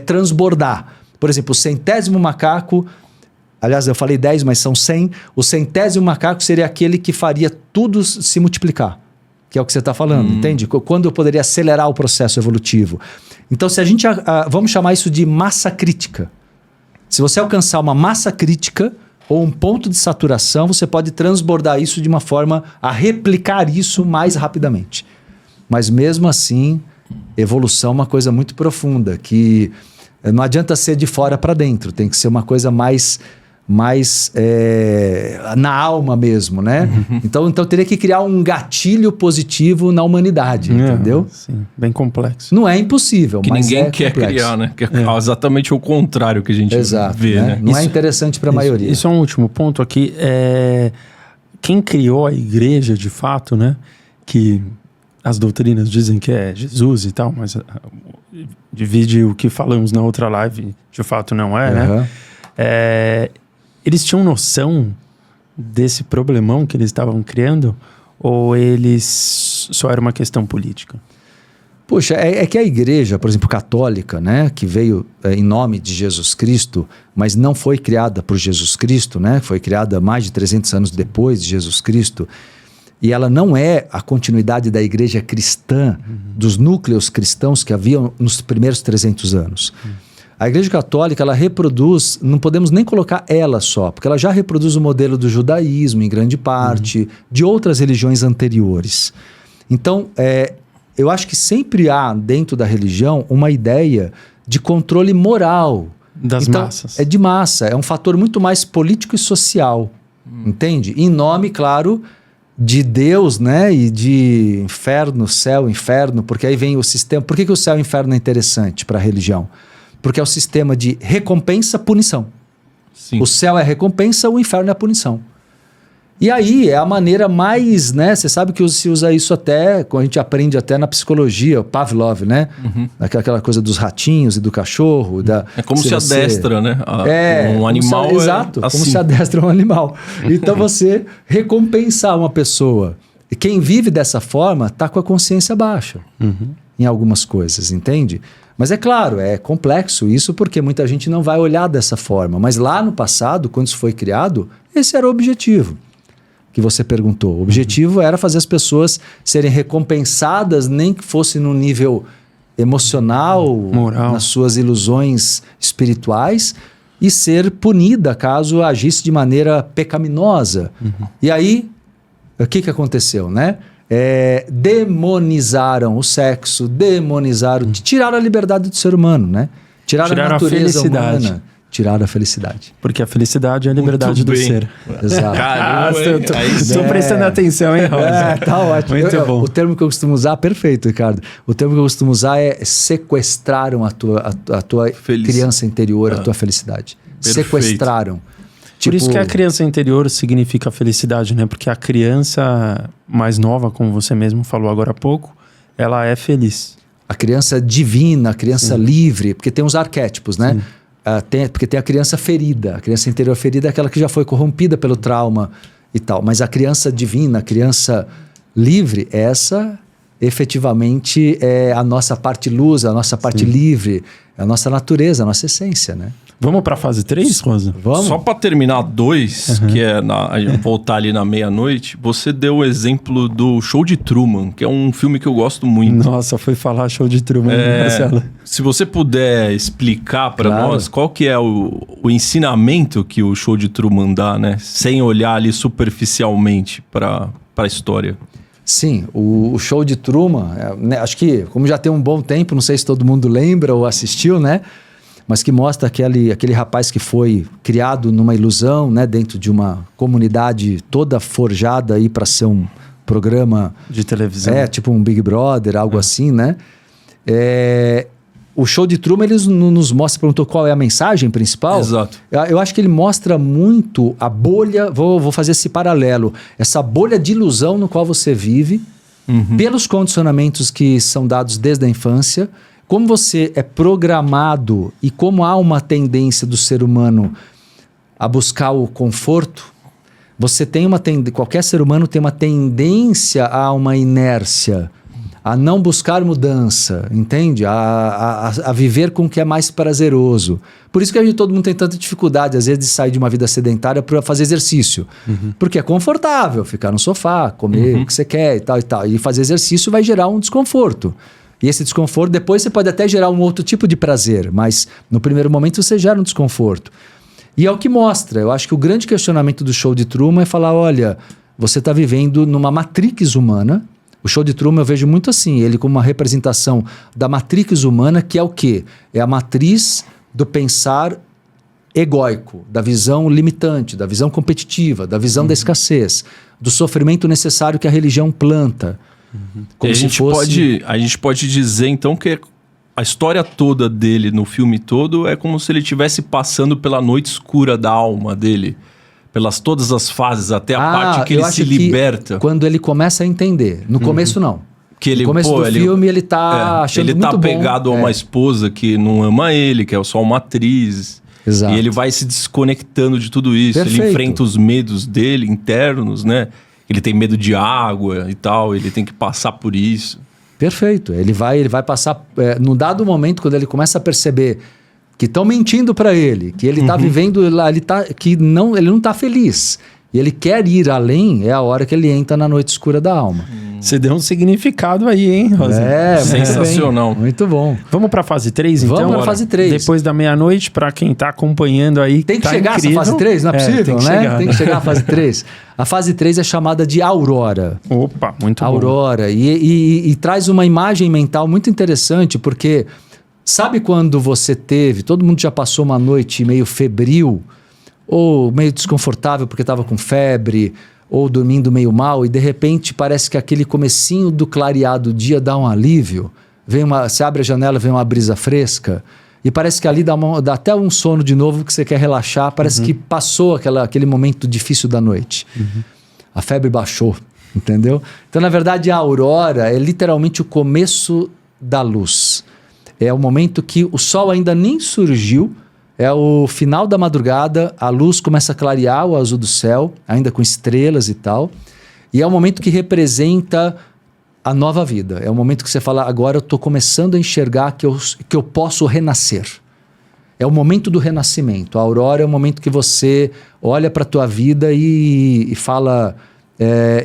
transbordar. Por exemplo, o 100º macaco. Aliás, eu falei 10, mas são 100. O 100º macaco seria aquele que faria tudo se multiplicar, que é o que você está falando, entende? Quando eu poderia acelerar o processo evolutivo. Então, se a gente... vamos chamar isso de massa crítica. Se você alcançar uma massa crítica ou um ponto de saturação, você pode transbordar isso de uma forma a replicar isso mais rapidamente. Mas mesmo assim, evolução é uma coisa muito profunda, que não adianta ser de fora para dentro, tem que ser uma coisa mais na alma mesmo, né? Então teria que criar um gatilho positivo na humanidade, entendeu? Sim, bem complexo. Não é impossível, que mas ninguém quer complexo. criar, né? Que é exatamente o contrário que a gente vê, né? Não é interessante para a maioria. Isso é um último ponto aqui. Quem criou a igreja, de fato, né? Que as doutrinas dizem que é Jesus e tal, mas divide o que falamos na outra live, de fato não é, né? Eles tinham noção desse problemão que eles estavam criando ou eles só era uma questão política? Poxa, é que a igreja, por exemplo, católica, né, que veio em nome de Jesus Cristo, mas não foi criada por Jesus Cristo, né, foi criada mais de 300 anos depois de Jesus Cristo, e ela não é a continuidade da igreja cristã, dos núcleos cristãos que haviam nos primeiros 300 anos. A Igreja Católica, ela reproduz, não podemos nem colocar ela só, porque ela já reproduz o modelo do judaísmo, em grande parte, de outras religiões anteriores. Então, eu acho que sempre há, dentro da religião, uma ideia de controle moral. Das massas. É de massa, é um fator muito mais político e social, entende? Em nome, claro, de Deus, né? E de inferno, céu, inferno, porque aí vem o sistema. Por que o céu e o inferno é interessante para a religião? Porque é o sistema de recompensa, punição. Sim. O céu é a recompensa, o inferno é a punição. E aí é a maneira mais, né? Você sabe que se usa isso até, a gente aprende até na psicologia, o Pavlov, né? Aquela coisa dos ratinhos e do cachorro. É como se adestra, né? Um animal exato, assim. como se adestra um animal. Então você recompensar uma pessoa. E quem vive dessa forma está com a consciência baixa em algumas coisas, entende? Mas é claro, é complexo isso porque muita gente não vai olhar dessa forma. Mas lá no passado, quando isso foi criado, esse era o objetivo que você perguntou. O objetivo era fazer as pessoas serem recompensadas, nem que fosse no nível emocional, moral, nas suas ilusões espirituais, e ser punida caso agisse de maneira pecaminosa. E aí, o que aconteceu, né? Demonizaram o sexo, tiraram a liberdade do ser humano, né? Tiraram a natureza humana. Tiraram a felicidade. Porque a felicidade é a liberdade do ser. Exato. Estou prestando atenção, hein, Rosa? Tá ótimo. Muito bom. O termo que eu costumo usar, perfeito, Ricardo. O termo que eu costumo usar é sequestraram a tua criança interior, a tua felicidade. Perfeito. Sequestraram. Por isso que a criança interior significa felicidade, né? Porque a criança mais nova, como você mesmo falou agora há pouco, ela é feliz. A criança divina, a criança livre, porque tem uns arquétipos, né? Porque tem a criança ferida. A criança interior ferida é aquela que já foi corrompida pelo trauma e tal. Mas a criança divina, a criança livre, essa efetivamente é a nossa parte luz, a nossa parte livre, a nossa natureza, a nossa essência, né? Vamos para a fase 3, Rosa? Vamos? Só para terminar 2, que é voltar ali na meia-noite, você deu o exemplo do Show de Truman, que é um filme que eu gosto muito. Nossa, foi falar Show de Truman, Marcelo. Se você puder explicar para nós qual que é o ensinamento que o Show de Truman dá, né? Sem olhar ali superficialmente para a história. Sim, o Show de Truman, né, acho que como já tem um bom tempo, não sei se todo mundo lembra ou assistiu, né? Mas que mostra aquele rapaz que foi criado numa ilusão, né, dentro de uma comunidade toda forjada aí para ser um programa de televisão. Tipo um Big Brother, algo assim, né? O Show de Truman, ele nos mostra, perguntou qual é a mensagem principal. Exato. Eu acho que ele mostra muito a bolha, vou fazer esse paralelo, essa bolha de ilusão no qual você vive, pelos condicionamentos que são dados desde a infância, como você é programado e como há uma tendência do ser humano a buscar o conforto, você tem qualquer ser humano tem uma tendência a uma inércia, a não buscar mudança, entende? A viver com o que é mais prazeroso. Por isso que todo mundo tem tanta dificuldade, às vezes, de sair de uma vida sedentária para fazer exercício. Porque é confortável ficar no sofá, comer o que você quer e tal e tal. E fazer exercício vai gerar um desconforto. E esse desconforto, depois você pode até gerar um outro tipo de prazer, mas no primeiro momento você gera um desconforto. E é o que mostra. Eu acho que o grande questionamento do Show de Truman é falar, olha, você está vivendo numa matrix humana. O Show de Truman eu vejo muito assim, ele como uma representação da matrix humana, que é o quê? É a matriz do pensar egóico, da visão limitante, da visão competitiva, da visão da escassez, do sofrimento necessário que a religião planta. Como a gente pode dizer então que a história toda dele no filme todo é como se ele estivesse passando pela noite escura da alma dele, pelas todas as fases, até a parte que ele se liberta. Quando ele começa a entender. No começo não. Que ele, no começo do filme ele tá achando muito bom. Ele tá apegado a uma esposa que não ama ele, que é só uma atriz. Exato. E ele vai se desconectando de tudo isso. Perfeito. Ele enfrenta os medos dele internos, né? Ele tem medo de água e tal, ele tem que passar por isso. Perfeito. Ele vai passar... num dado momento, quando ele começa a perceber que estão mentindo para ele, que ele está vivendo lá, ele não está feliz. E ele quer ir além, é a hora que ele entra na noite escura da alma. Você deu um significado aí, hein, Rosa? Sensacional. Muito bom. Vamos para a fase 3, então? Vamos para a fase 3. Depois da meia-noite, para quem está acompanhando aí. Tem que tá chegar incrível. essa fase 3, não é possível, tem que né? chegar. Tem que chegar a fase 3. A fase 3 é chamada de aurora. Opa, muito bom. Aurora. E traz uma imagem mental muito interessante, porque sabe quando você todo mundo já passou uma noite meio febril, ou meio desconfortável porque estava com febre, ou dormindo meio mal, e de repente parece que aquele comecinho do clareado do dia dá um alívio, você abre a janela, vem uma brisa fresca, e parece que ali dá até um sono de novo que você quer relaxar, parece que passou aquele momento difícil da noite. A febre baixou, entendeu? Então, na verdade, a aurora é literalmente o começo da luz. É o momento que o sol ainda nem surgiu, é o final da madrugada, a luz começa a clarear o azul do céu, ainda com estrelas e tal. E é o momento que representa a nova vida. É o momento que você fala, agora eu estou começando a enxergar que eu posso renascer. É o momento do renascimento. A aurora é o momento que você olha para a tua vida e fala,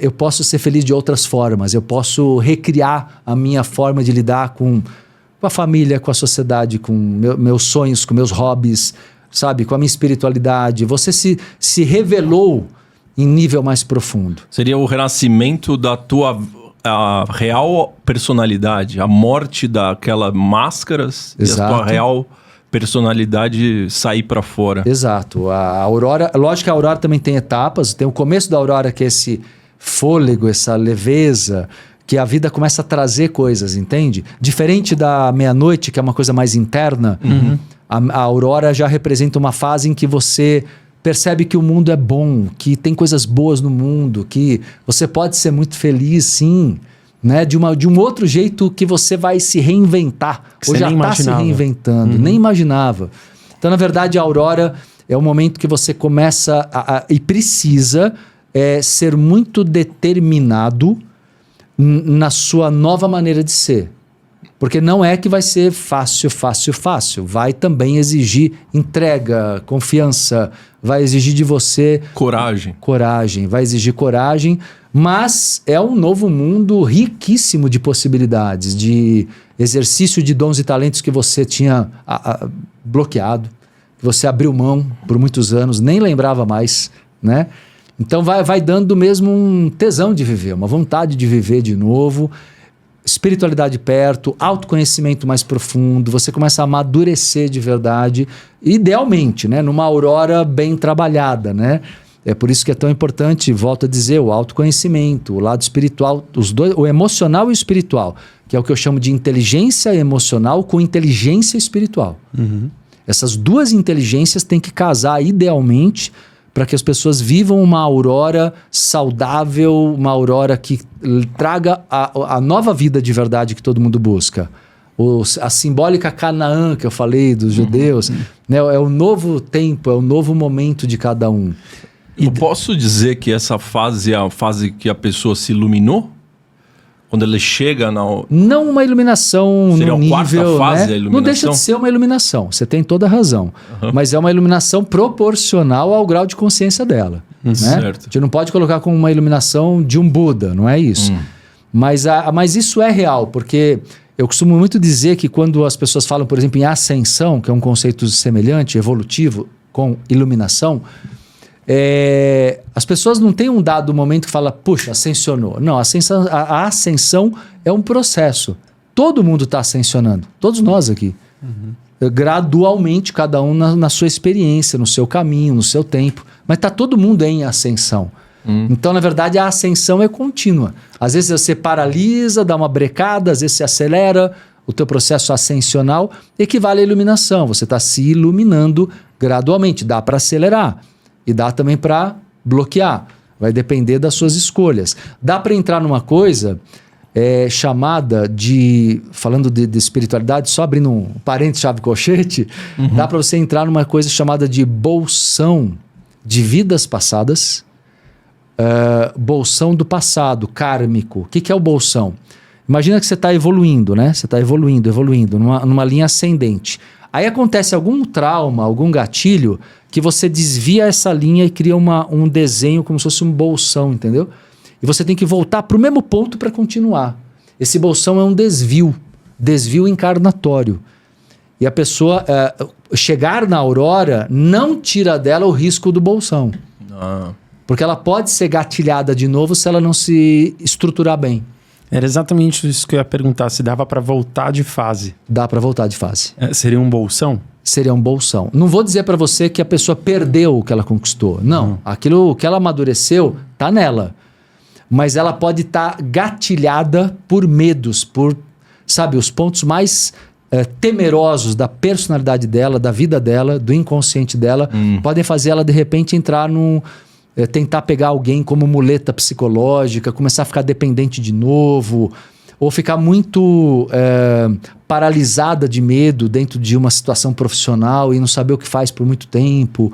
eu posso ser feliz de outras formas, eu posso recriar a minha forma de lidar com a família, com a sociedade, com meus sonhos, com meus hobbies, sabe? Com a minha espiritualidade. Você se revelou em nível mais profundo. Seria o renascimento da tua real personalidade, a morte daquelas máscaras. Exato. E a tua real personalidade sair para fora. Exato. A aurora, lógico que a aurora também tem etapas. Tem o começo da aurora, que é esse fôlego, essa leveza, que a vida começa a trazer coisas, entende? Diferente da meia-noite, que é uma coisa mais interna, a aurora já representa uma fase em que você percebe que o mundo é bom, que tem coisas boas no mundo, que você pode ser muito feliz, sim, né? De um outro jeito que você vai se reinventar, que ou já está se reinventando, nem imaginava. Então, na verdade, a aurora é o momento que você começa e precisa ser muito determinado na sua nova maneira de ser. Porque não é que vai ser fácil. Vai também exigir entrega, confiança, vai exigir de você... Coragem, vai exigir coragem, mas é um novo mundo riquíssimo de possibilidades, de exercício de dons e talentos que você tinha bloqueado, que você abriu mão por muitos anos, nem lembrava mais, né? Então vai dando mesmo um tesão de viver, uma vontade de viver de novo, espiritualidade perto, autoconhecimento mais profundo, você começa a amadurecer de verdade, idealmente, né? Numa aurora bem trabalhada, né? É por isso que é tão importante, volto a dizer, o autoconhecimento, o lado espiritual, os dois, o emocional e o espiritual, que é o que eu chamo de inteligência emocional com inteligência espiritual. Uhum. Essas duas inteligências têm que casar idealmente para que as pessoas vivam uma aurora saudável, uma aurora que traga a nova vida de verdade que todo mundo busca. A simbólica Canaã que eu falei dos judeus, né? É o novo tempo, é o novo momento de cada um. Eu posso dizer que essa fase é a fase que a pessoa se iluminou? Quando ele chega na... Não uma iluminação seria no nível, quarta fase, né? a iluminação? Não deixa de ser uma iluminação, você tem toda a razão. Mas é uma iluminação proporcional ao grau de consciência dela. Né? Certo. A gente não pode colocar como uma iluminação de um Buda, não é isso. Mas isso é real, porque eu costumo muito dizer que quando as pessoas falam, por exemplo, em ascensão, que é um conceito semelhante, evolutivo, com iluminação... as pessoas não têm um dado momento que fala, puxa, ascensionou. Não, a ascensão é um processo. Todo mundo está ascensionando. Todos nós aqui. Gradualmente, cada um na sua experiência, no seu caminho, no seu tempo. Mas está todo mundo em ascensão. Então, na verdade, a ascensão é contínua. Às vezes você paralisa, dá uma brecada, às vezes você acelera. O teu processo ascensional equivale à iluminação. Você está se iluminando gradualmente. Dá para acelerar. E dá também para bloquear. Vai depender das suas escolhas. Dá para entrar numa coisa chamada de... Falando de espiritualidade, só abrindo um parênteses, chave colchete, dá para você entrar numa coisa chamada de bolsão de vidas passadas, bolsão do passado, kármico. O que é o bolsão? Imagina que você está evoluindo, né? Você está evoluindo, numa linha ascendente. Aí acontece algum trauma, algum gatilho, que você desvia essa linha e cria um desenho como se fosse um bolsão, entendeu? E você tem que voltar para o mesmo ponto para continuar. Esse bolsão é um desvio encarnatório. E a pessoa chegar na aurora não tira dela o risco do bolsão. Porque ela pode ser gatilhada de novo se ela não se estruturar bem. Era exatamente isso que eu ia perguntar, se dava para voltar de fase. Dá para voltar de fase. Seria um bolsão? Seria um bolsão. Não vou dizer para você que a pessoa perdeu o que ela conquistou. Não. Aquilo que ela amadureceu tá nela. Mas ela pode estar gatilhada por medos, por, sabe, os pontos mais temerosos da personalidade dela, da vida dela, do inconsciente dela, podem fazer ela de repente entrar tentar pegar alguém como muleta psicológica, começar a ficar dependente de novo, ou ficar muito paralisada de medo dentro de uma situação profissional e não saber o que faz por muito tempo.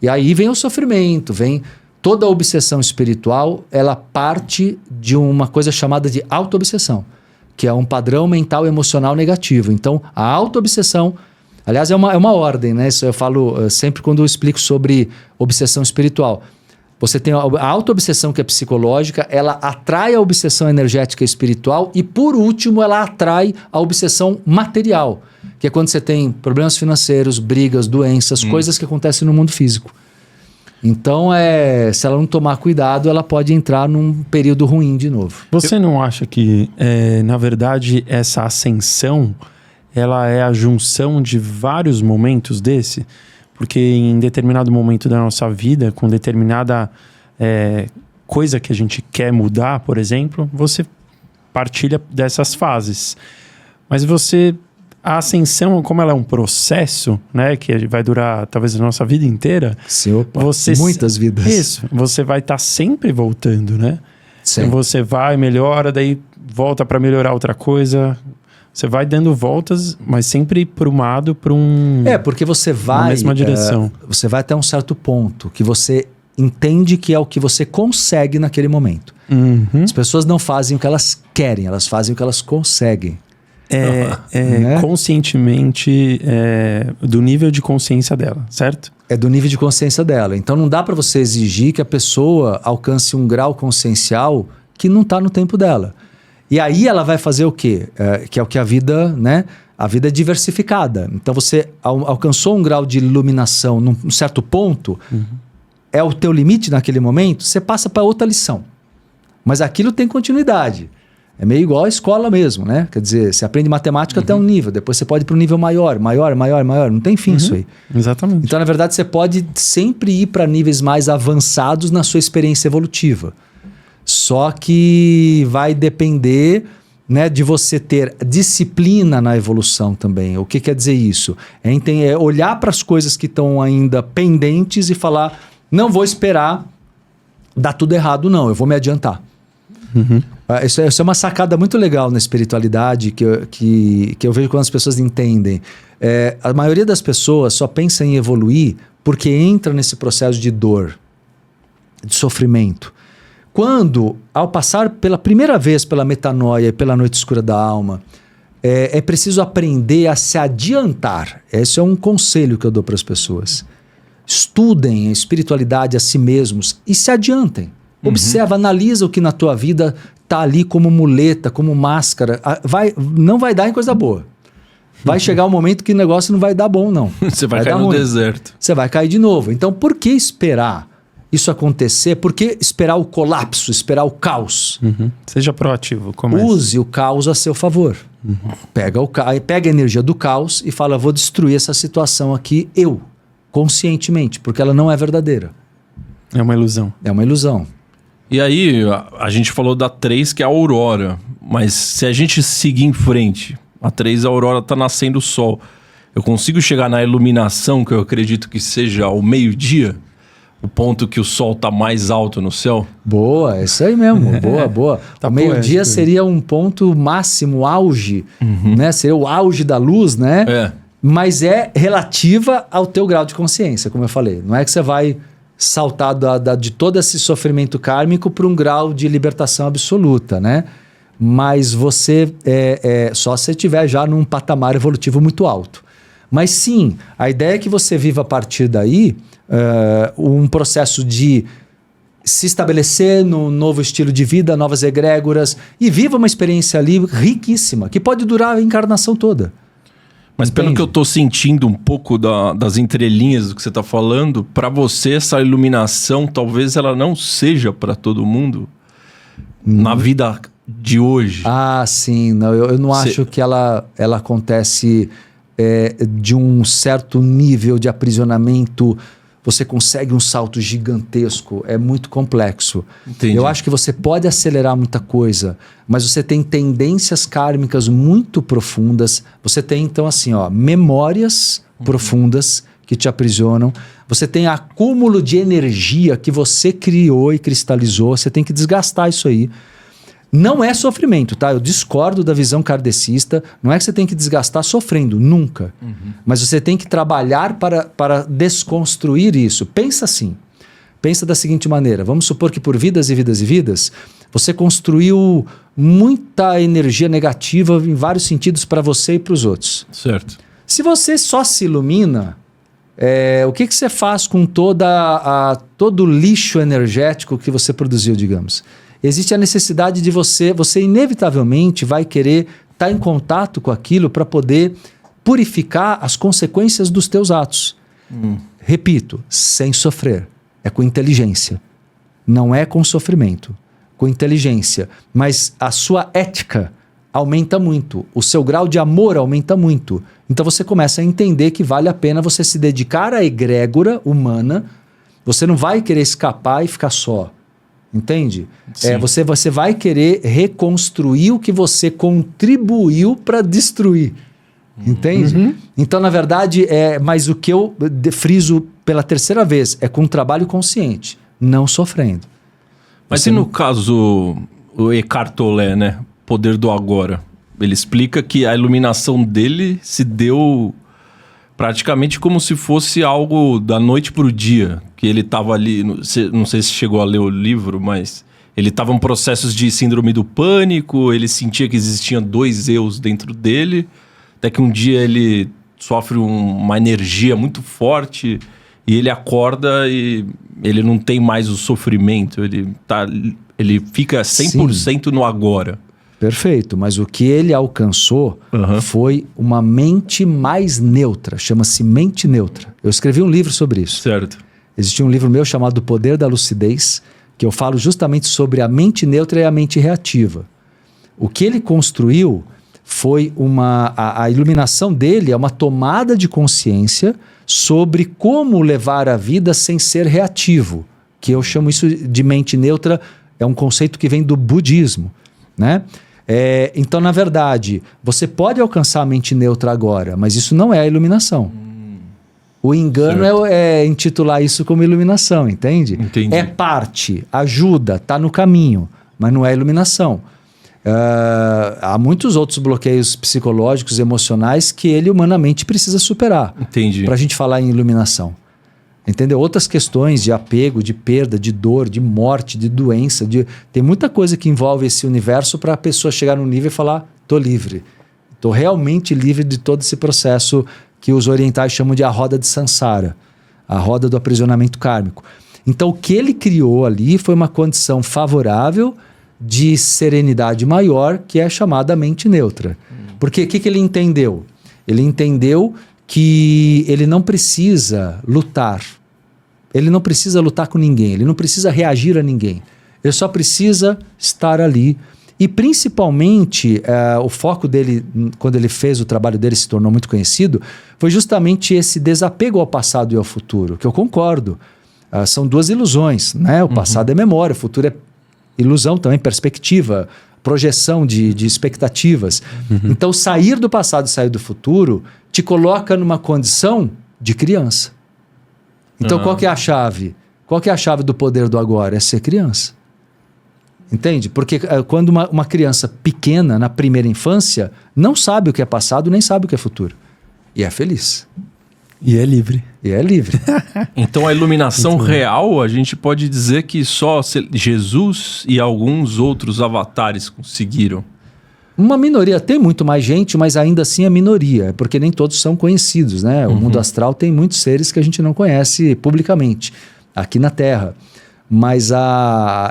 E aí vem o sofrimento, vem toda a obsessão espiritual, ela parte de uma coisa chamada de auto-obsessão, que é um padrão mental e emocional negativo. Então, a auto-obsessão, aliás, é uma ordem, né? Isso eu falo sempre quando eu explico sobre obsessão espiritual. Você tem a auto-obsessão, que é psicológica, ela atrai a obsessão energética e espiritual e, por último, ela atrai a obsessão material, que é quando você tem problemas financeiros, brigas, doenças, coisas que acontecem no mundo físico. Então, se ela não tomar cuidado, ela pode entrar num período ruim de novo. Você não acha que, na verdade, essa ascensão, ela é a junção de vários momentos desse? Porque em determinado momento da nossa vida, com determinada coisa que a gente quer mudar, por exemplo, você partilha dessas fases. Mas a ascensão, como ela é um processo, né, que vai durar talvez a nossa vida inteira, muitas vidas. Isso, você vai estar sempre voltando, né? Sim. Então você vai, melhora, daí volta para melhorar outra coisa. Você vai dando voltas, mas sempre prumado para porque você vai... Na mesma direção. Você vai até um certo ponto que você entende que é o que você consegue naquele momento. Uhum. As pessoas não fazem o que elas querem, elas fazem o que elas conseguem. Né? Conscientemente do nível de consciência dela, certo? É do nível de consciência dela. Então não dá para você exigir que a pessoa alcance um grau consciencial que não está no tempo dela. E aí ela vai fazer o quê? Que é o que a vida, né? A vida é diversificada. Então você alcançou um grau de iluminação num certo ponto, é o teu limite naquele momento, você passa para outra lição. Mas aquilo tem continuidade. É meio igual à escola mesmo, né? Quer dizer, você aprende matemática até um nível, depois você pode ir para um nível maior. Não tem fim isso aí. Exatamente. Então, na verdade, você pode sempre ir para níveis mais avançados na sua experiência evolutiva. Só que vai depender, né, de você ter disciplina na evolução também. O que quer dizer isso? É olhar para as coisas que estão ainda pendentes e falar, não vou esperar dar tudo errado, não. Eu vou me adiantar. Isso é uma sacada muito legal na espiritualidade que eu vejo quando as pessoas entendem. A maioria das pessoas só pensa em evoluir porque entra nesse processo de dor, de sofrimento. Quando, ao passar pela primeira vez pela metanoia e pela noite escura da alma, é preciso aprender a se adiantar. Esse é um conselho que eu dou para as pessoas. Estudem a espiritualidade a si mesmos e se adiantem. Observa, analisa o que na tua vida está ali como muleta, como máscara. Não vai dar em coisa boa. Vai chegar um momento que o negócio não vai dar bom, não. Você vai cair no deserto. Você vai cair de novo. Então, por que esperar isso acontecer? Por que esperar o colapso, esperar o caos? Seja proativo. Comece. Use o caos a seu favor. Pega a energia do caos e fala, vou destruir essa situação aqui, conscientemente, porque ela não é verdadeira. É uma ilusão. É uma ilusão. E aí, a gente falou da 3, que é a aurora. Mas se a gente seguir em frente, a 3, a aurora está nascendo o sol. Eu consigo chegar na iluminação, que eu acredito que seja ao meio-dia? O ponto que o sol está mais alto no céu? Boa, é isso aí mesmo. Boa. Tá o meio-dia seria um ponto máximo, auge, né? Seria o auge da luz, né? Mas é relativa ao teu grau de consciência, como eu falei. Não é que você vai saltar de todo esse sofrimento kármico para um grau de libertação absoluta, né? Mas você só se estiver já num patamar evolutivo muito alto. Mas sim, a ideia é que você viva a partir daí um processo de se estabelecer num novo estilo de vida, novas egrégoras, e viva uma experiência ali riquíssima, que pode durar a encarnação toda. Mas pelo que eu tô sentindo um pouco das entrelinhas do que você tá falando, para você essa iluminação talvez ela não seja para todo mundo na vida de hoje. Ah, sim. Não, eu não acho que ela acontece de um certo nível de aprisionamento. Você consegue um salto gigantesco, é muito complexo. Entendi. Eu acho que você pode acelerar muita coisa, mas você tem tendências kármicas muito profundas. Você tem, então, assim, memórias profundas que te aprisionam. Você tem acúmulo de energia que você criou e cristalizou. Você tem que desgastar isso aí. Não é sofrimento, tá? Eu discordo da visão kardecista. Não é que você tem que desgastar sofrendo, nunca. Mas você tem que trabalhar para desconstruir isso. Pensa assim. Pensa da seguinte maneira. Vamos supor que por vidas e vidas e vidas, você construiu muita energia negativa em vários sentidos para você e para os outros. Certo. Se você só se ilumina, o que você faz com todo o lixo energético que você produziu, digamos? Existe a necessidade de você inevitavelmente vai querer estar em contato com aquilo para poder purificar as consequências dos teus atos. Repito, sem sofrer. É com inteligência. Não é com sofrimento. Com inteligência. Mas a sua ética aumenta muito. O seu grau de amor aumenta muito. Então você começa a entender que vale a pena você se dedicar à egrégora humana. Você não vai querer escapar e ficar só. Entende? Você vai querer reconstruir o que você contribuiu para destruir. Entende? Então, na verdade, mas o que eu friso pela terceira vez é com um trabalho consciente, não sofrendo. Mas e no caso, o Eckhart Tolle, né? Poder do Agora. Ele explica que a iluminação dele se deu praticamente como se fosse algo da noite para o dia. que ele tava ali, não sei se chegou a ler o livro, mas ele tava em processos de síndrome do pânico, ele sentia que existiam 2 eus dentro dele, até que um dia ele sofre uma energia muito forte e ele acorda e ele não tem mais o sofrimento, ele fica 100% no agora. Perfeito, mas o que ele alcançou foi uma mente mais neutra, chama-se mente neutra. Eu escrevi um livro sobre isso. Certo. Existe um livro meu chamado O Poder da Lucidez, que eu falo justamente sobre a mente neutra e a mente reativa. O que ele construiu foi a iluminação dele é uma tomada de consciência sobre como levar a vida sem ser reativo, que eu chamo isso de mente neutra, é um conceito que vem do budismo, né? Então, na verdade, você pode alcançar a mente neutra agora, mas isso não é a iluminação. O engano é intitular isso como iluminação, entende? Entendi. É parte, ajuda, está no caminho, mas não é iluminação. Há muitos outros bloqueios psicológicos, emocionais que ele humanamente precisa superar. Entendi. Para a gente falar em iluminação. Entendeu? Outras questões de apego, de perda, de dor, de morte, de doença. Tem muita coisa que envolve esse universo para a pessoa chegar num nível e falar: tô livre. Tô realmente livre de todo esse processo que os orientais chamam de a roda de Sansara, a roda do aprisionamento kármico. Então, o que ele criou ali foi uma condição favorável de serenidade maior, que é chamada mente neutra. Porque o que ele entendeu? Ele entendeu que ele não precisa lutar. Ele não precisa lutar com ninguém, ele não precisa reagir a ninguém. Ele só precisa estar ali. E principalmente, o foco dele, quando ele fez o trabalho dele, se tornou muito conhecido, foi justamente esse desapego ao passado e ao futuro, que eu concordo. São 2 ilusões, né? O passado é memória, o futuro é ilusão também, perspectiva, projeção de expectativas. Então, sair do passado e sair do futuro te coloca numa condição de criança. Então, qual que é a chave? Qual que é a chave do poder do agora? É ser criança. Entende? Porque quando uma criança pequena, na primeira infância, não sabe o que é passado, nem sabe o que é futuro. E é feliz. E é livre. E é livre. Então a iluminação real, a gente pode dizer que só Jesus e alguns outros avatares conseguiram. Uma minoria, tem muito mais gente, mas ainda assim é minoria, porque nem todos são conhecidos, né? O mundo astral tem muitos seres que a gente não conhece publicamente, aqui na Terra. Mas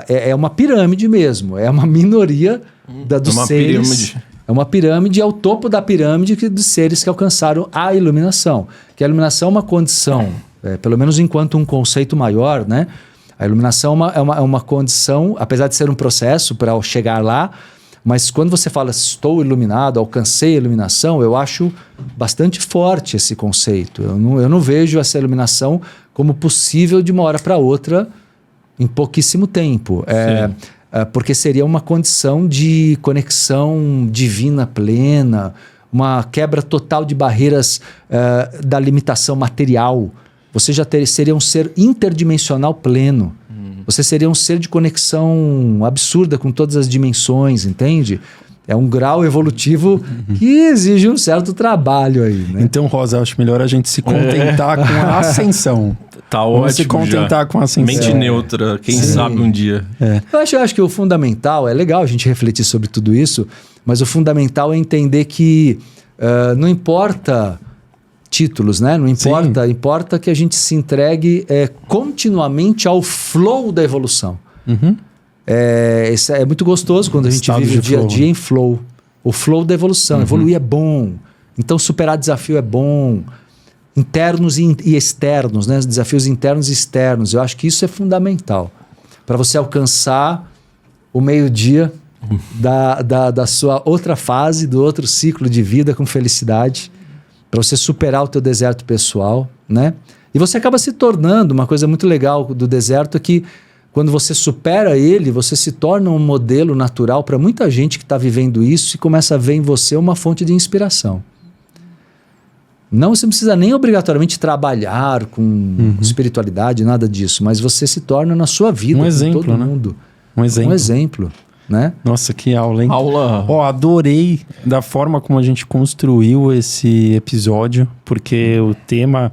é uma pirâmide mesmo, é uma minoria dos seres. Pirâmide. É uma pirâmide, é o topo da pirâmide dos seres que alcançaram a iluminação. Que a iluminação é uma condição, pelo menos enquanto um conceito maior, né? A iluminação é uma condição, apesar de ser um processo para chegar lá, mas quando você fala estou iluminado, alcancei a iluminação, eu acho bastante forte esse conceito. Eu não vejo essa iluminação como possível de uma hora para outra em pouquíssimo tempo. Porque seria uma condição de conexão divina plena, uma quebra total de barreiras da limitação material. Você já seria um ser interdimensional pleno. Você seria um ser de conexão absurda com todas as dimensões, entende? É um grau evolutivo que exige um certo trabalho aí, né? Então, Rosa, acho melhor a gente se contentar com a ascensão. Tá ótimo. Vamos se contentar com a ascensão. Mente neutra, quem sabe um dia. Eu acho que o fundamental, é legal a gente refletir sobre tudo isso, mas o fundamental é entender que não importa títulos, né? Não importa, importa que a gente se entregue continuamente ao flow da evolução. Isso é muito gostoso quando a gente vive o dia a dia em flow. O flow da evolução. Evoluir é bom. Então, superar desafio é bom. Internos e externos, né? Desafios internos e externos. Eu acho que isso é fundamental para você alcançar o meio-dia da sua outra fase, do outro ciclo de vida com felicidade, para você superar o teu deserto pessoal, né? E você acaba se tornando, uma coisa muito legal do deserto é que quando você supera ele, você se torna um modelo natural para muita gente que está vivendo isso e começa a ver em você uma fonte de inspiração. Não, você não precisa nem obrigatoriamente trabalhar com espiritualidade, nada disso, mas você se torna na sua vida, um exemplo, todo mundo. Um exemplo. Um exemplo, né? Nossa, que aula, hein? Aula. Adorei da forma como a gente construiu esse episódio, porque o tema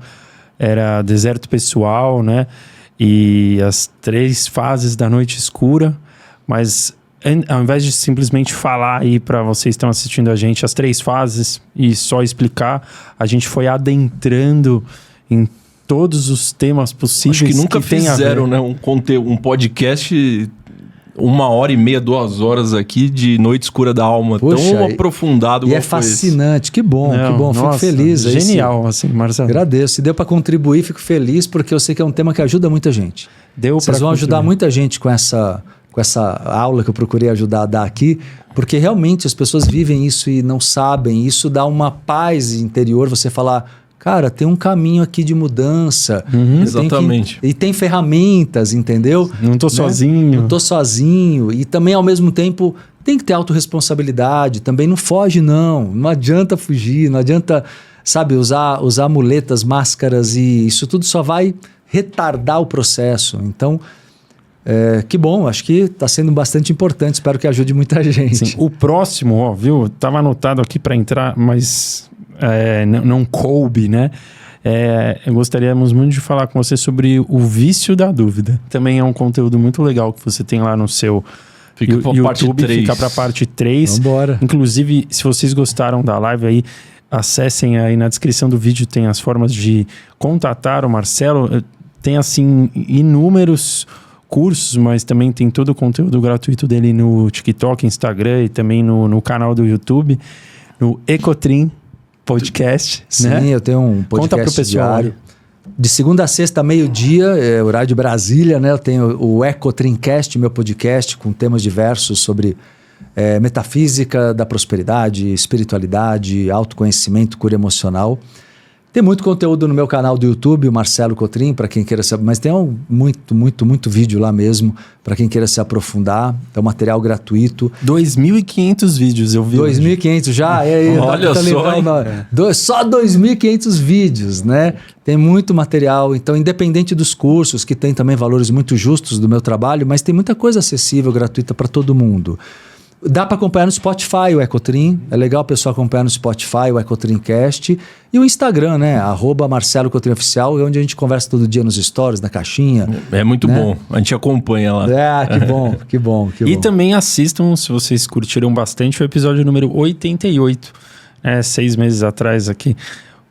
era deserto pessoal, né? e as 3 fases da noite escura, mas ao invés de simplesmente falar aí para vocês que estão assistindo a gente as 3 fases e só explicar, a gente foi adentrando em todos os temas possíveis. Acho que nunca fizeram, né, um podcast 1h30, 2 horas aqui de Noite Escura da Alma. Poxa, tão aprofundado. E é fascinante. Que bom, que bom. Nossa, fico feliz. Genial, assim, Marcelo. Agradeço. Se deu para contribuir, fico feliz, porque eu sei que é um tema que ajuda muita gente. Vocês vão ajudar muita gente com essa aula que eu procurei ajudar a dar aqui, porque realmente as pessoas vivem isso e não sabem. Isso dá uma paz interior, você falar... Cara, tem um caminho aqui de mudança. Exatamente. E tem ferramentas, entendeu? Não tô sozinho. Não tô sozinho. E também, ao mesmo tempo, tem que ter autorresponsabilidade. Também não foge, não. Não adianta fugir, não adianta, sabe, usar muletas, máscaras, e isso tudo só vai retardar o processo. Então, que bom, acho que está sendo bastante importante. Espero que ajude muita gente. Sim, o próximo, ó, viu? Tava anotado aqui para entrar, mas... não coube, né? Gostaríamos muito de falar com você sobre o vício da dúvida. Também é um conteúdo muito legal que você tem lá no seu YouTube. Fica para a parte 3. Vambora. Inclusive, se vocês gostaram da live aí, acessem aí na descrição do vídeo, tem as formas de contatar o Marcelo. Tem, assim, inúmeros cursos, mas também tem todo o conteúdo gratuito dele no TikTok, Instagram e também no canal do YouTube, no Ecotrim Podcast. Sim, né? Eu tenho um podcast Conta pro pessoal, diário. De segunda a sexta, meio-dia, horário de Brasília, né? Eu tenho o Ecotrincast, meu podcast, com temas diversos sobre metafísica da prosperidade, espiritualidade, autoconhecimento, cura emocional. Tem muito conteúdo no meu canal do YouTube, o Marcelo Cotrim, para quem queira saber, mas tem muito vídeo lá mesmo, para quem queira se aprofundar. É um material gratuito. 2.500 vídeos, eu vi. 2.500 já? Olha só, só 2.500 vídeos, né? Tem muito material. Então, independente dos cursos, que tem também valores muito justos do meu trabalho, mas tem muita coisa acessível, gratuita para todo mundo. Dá para acompanhar no Spotify o Ecotrim. É legal o pessoal acompanhar no Spotify o Ecotrincast. E o Instagram, né? @Marcelo Cotrim Oficial, é onde a gente conversa todo dia nos stories, na caixinha. É muito bom. A gente acompanha lá. Que bom. E também assistam, se vocês curtiram bastante, o episódio número 88. 6 meses atrás aqui.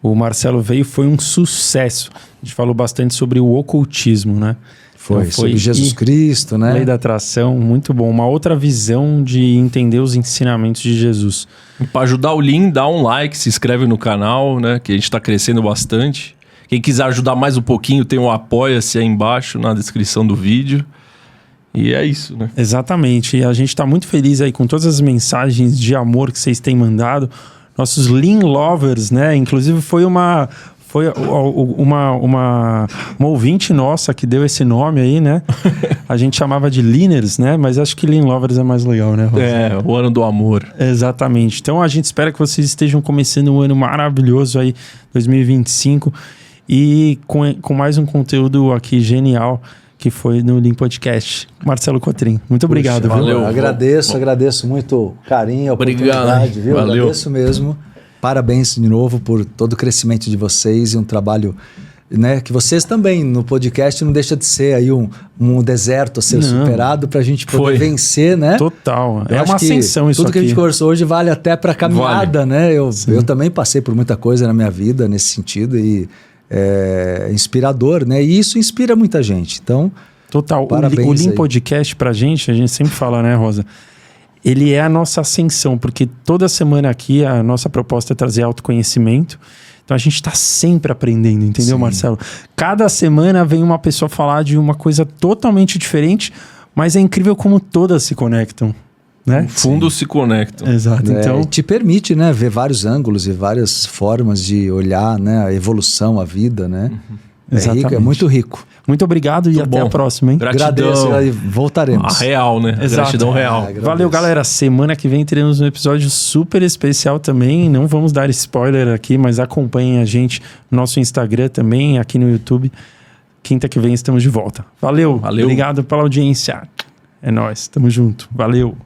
O Marcelo veio, foi um sucesso. A gente falou bastante sobre o ocultismo, né? Foi sobre Jesus Cristo, né? Lei da atração, muito bom. Uma outra visão de entender os ensinamentos de Jesus. Para ajudar o Lean, dá um like, se inscreve no canal, né? Que a gente está crescendo bastante. Quem quiser ajudar mais um pouquinho, tem um Apoia-se aí embaixo na descrição do vídeo. E é isso, né? Exatamente. E a gente está muito feliz aí com todas as mensagens de amor que vocês têm mandado. Nossos Lean Lovers, né? Inclusive foi uma ouvinte nossa que deu esse nome aí, né? A gente chamava de Leaners, né? Mas acho que Lean Lovers é mais legal, né, Rosa? O ano do amor. Exatamente. Então a gente espera que vocês estejam começando um ano maravilhoso aí, 2025, e com mais um conteúdo aqui genial que foi no Lean Podcast. Marcelo Cotrim, muito obrigado. Valeu. Viu? Agradeço muito o carinho, a oportunidade, viu? Valeu. Agradeço mesmo. Parabéns de novo por todo o crescimento de vocês e um trabalho, né, que vocês também no podcast não deixa de ser aí um deserto a ser superado para a gente poder vencer, né? Total. Eu é uma ascensão isso tudo aqui. Que a gente conversou hoje vale até para a caminhada, né? Eu também passei por muita coisa na minha vida nesse sentido e é inspirador, né? E isso inspira muita gente. Então, total. Parabéns o Lean aí. Podcast pra gente, a gente sempre fala, né, Rosa? Ele é a nossa ascensão, porque toda semana aqui a nossa proposta é trazer autoconhecimento. Então a gente está sempre aprendendo, entendeu, Marcelo? Cada semana vem uma pessoa falar de uma coisa totalmente diferente, mas é incrível como todas se conectam, né? No fundo se conectam. Exato. Então, te permite, né, ver vários ângulos e várias formas de olhar, né, a evolução, a vida, né? Exatamente. Rico, é muito rico. muito obrigado e até a próxima, hein? Gratidão. Agradeço e voltaremos. A real, né? Exato. Gratidão real. Agradeço. Valeu, galera. Semana que vem teremos um episódio super especial também. Não vamos dar spoiler aqui, mas acompanhem a gente no nosso Instagram também, aqui no YouTube. Quinta que vem estamos de volta. Valeu. Valeu. Obrigado pela audiência. É nóis. Tamo junto. Valeu.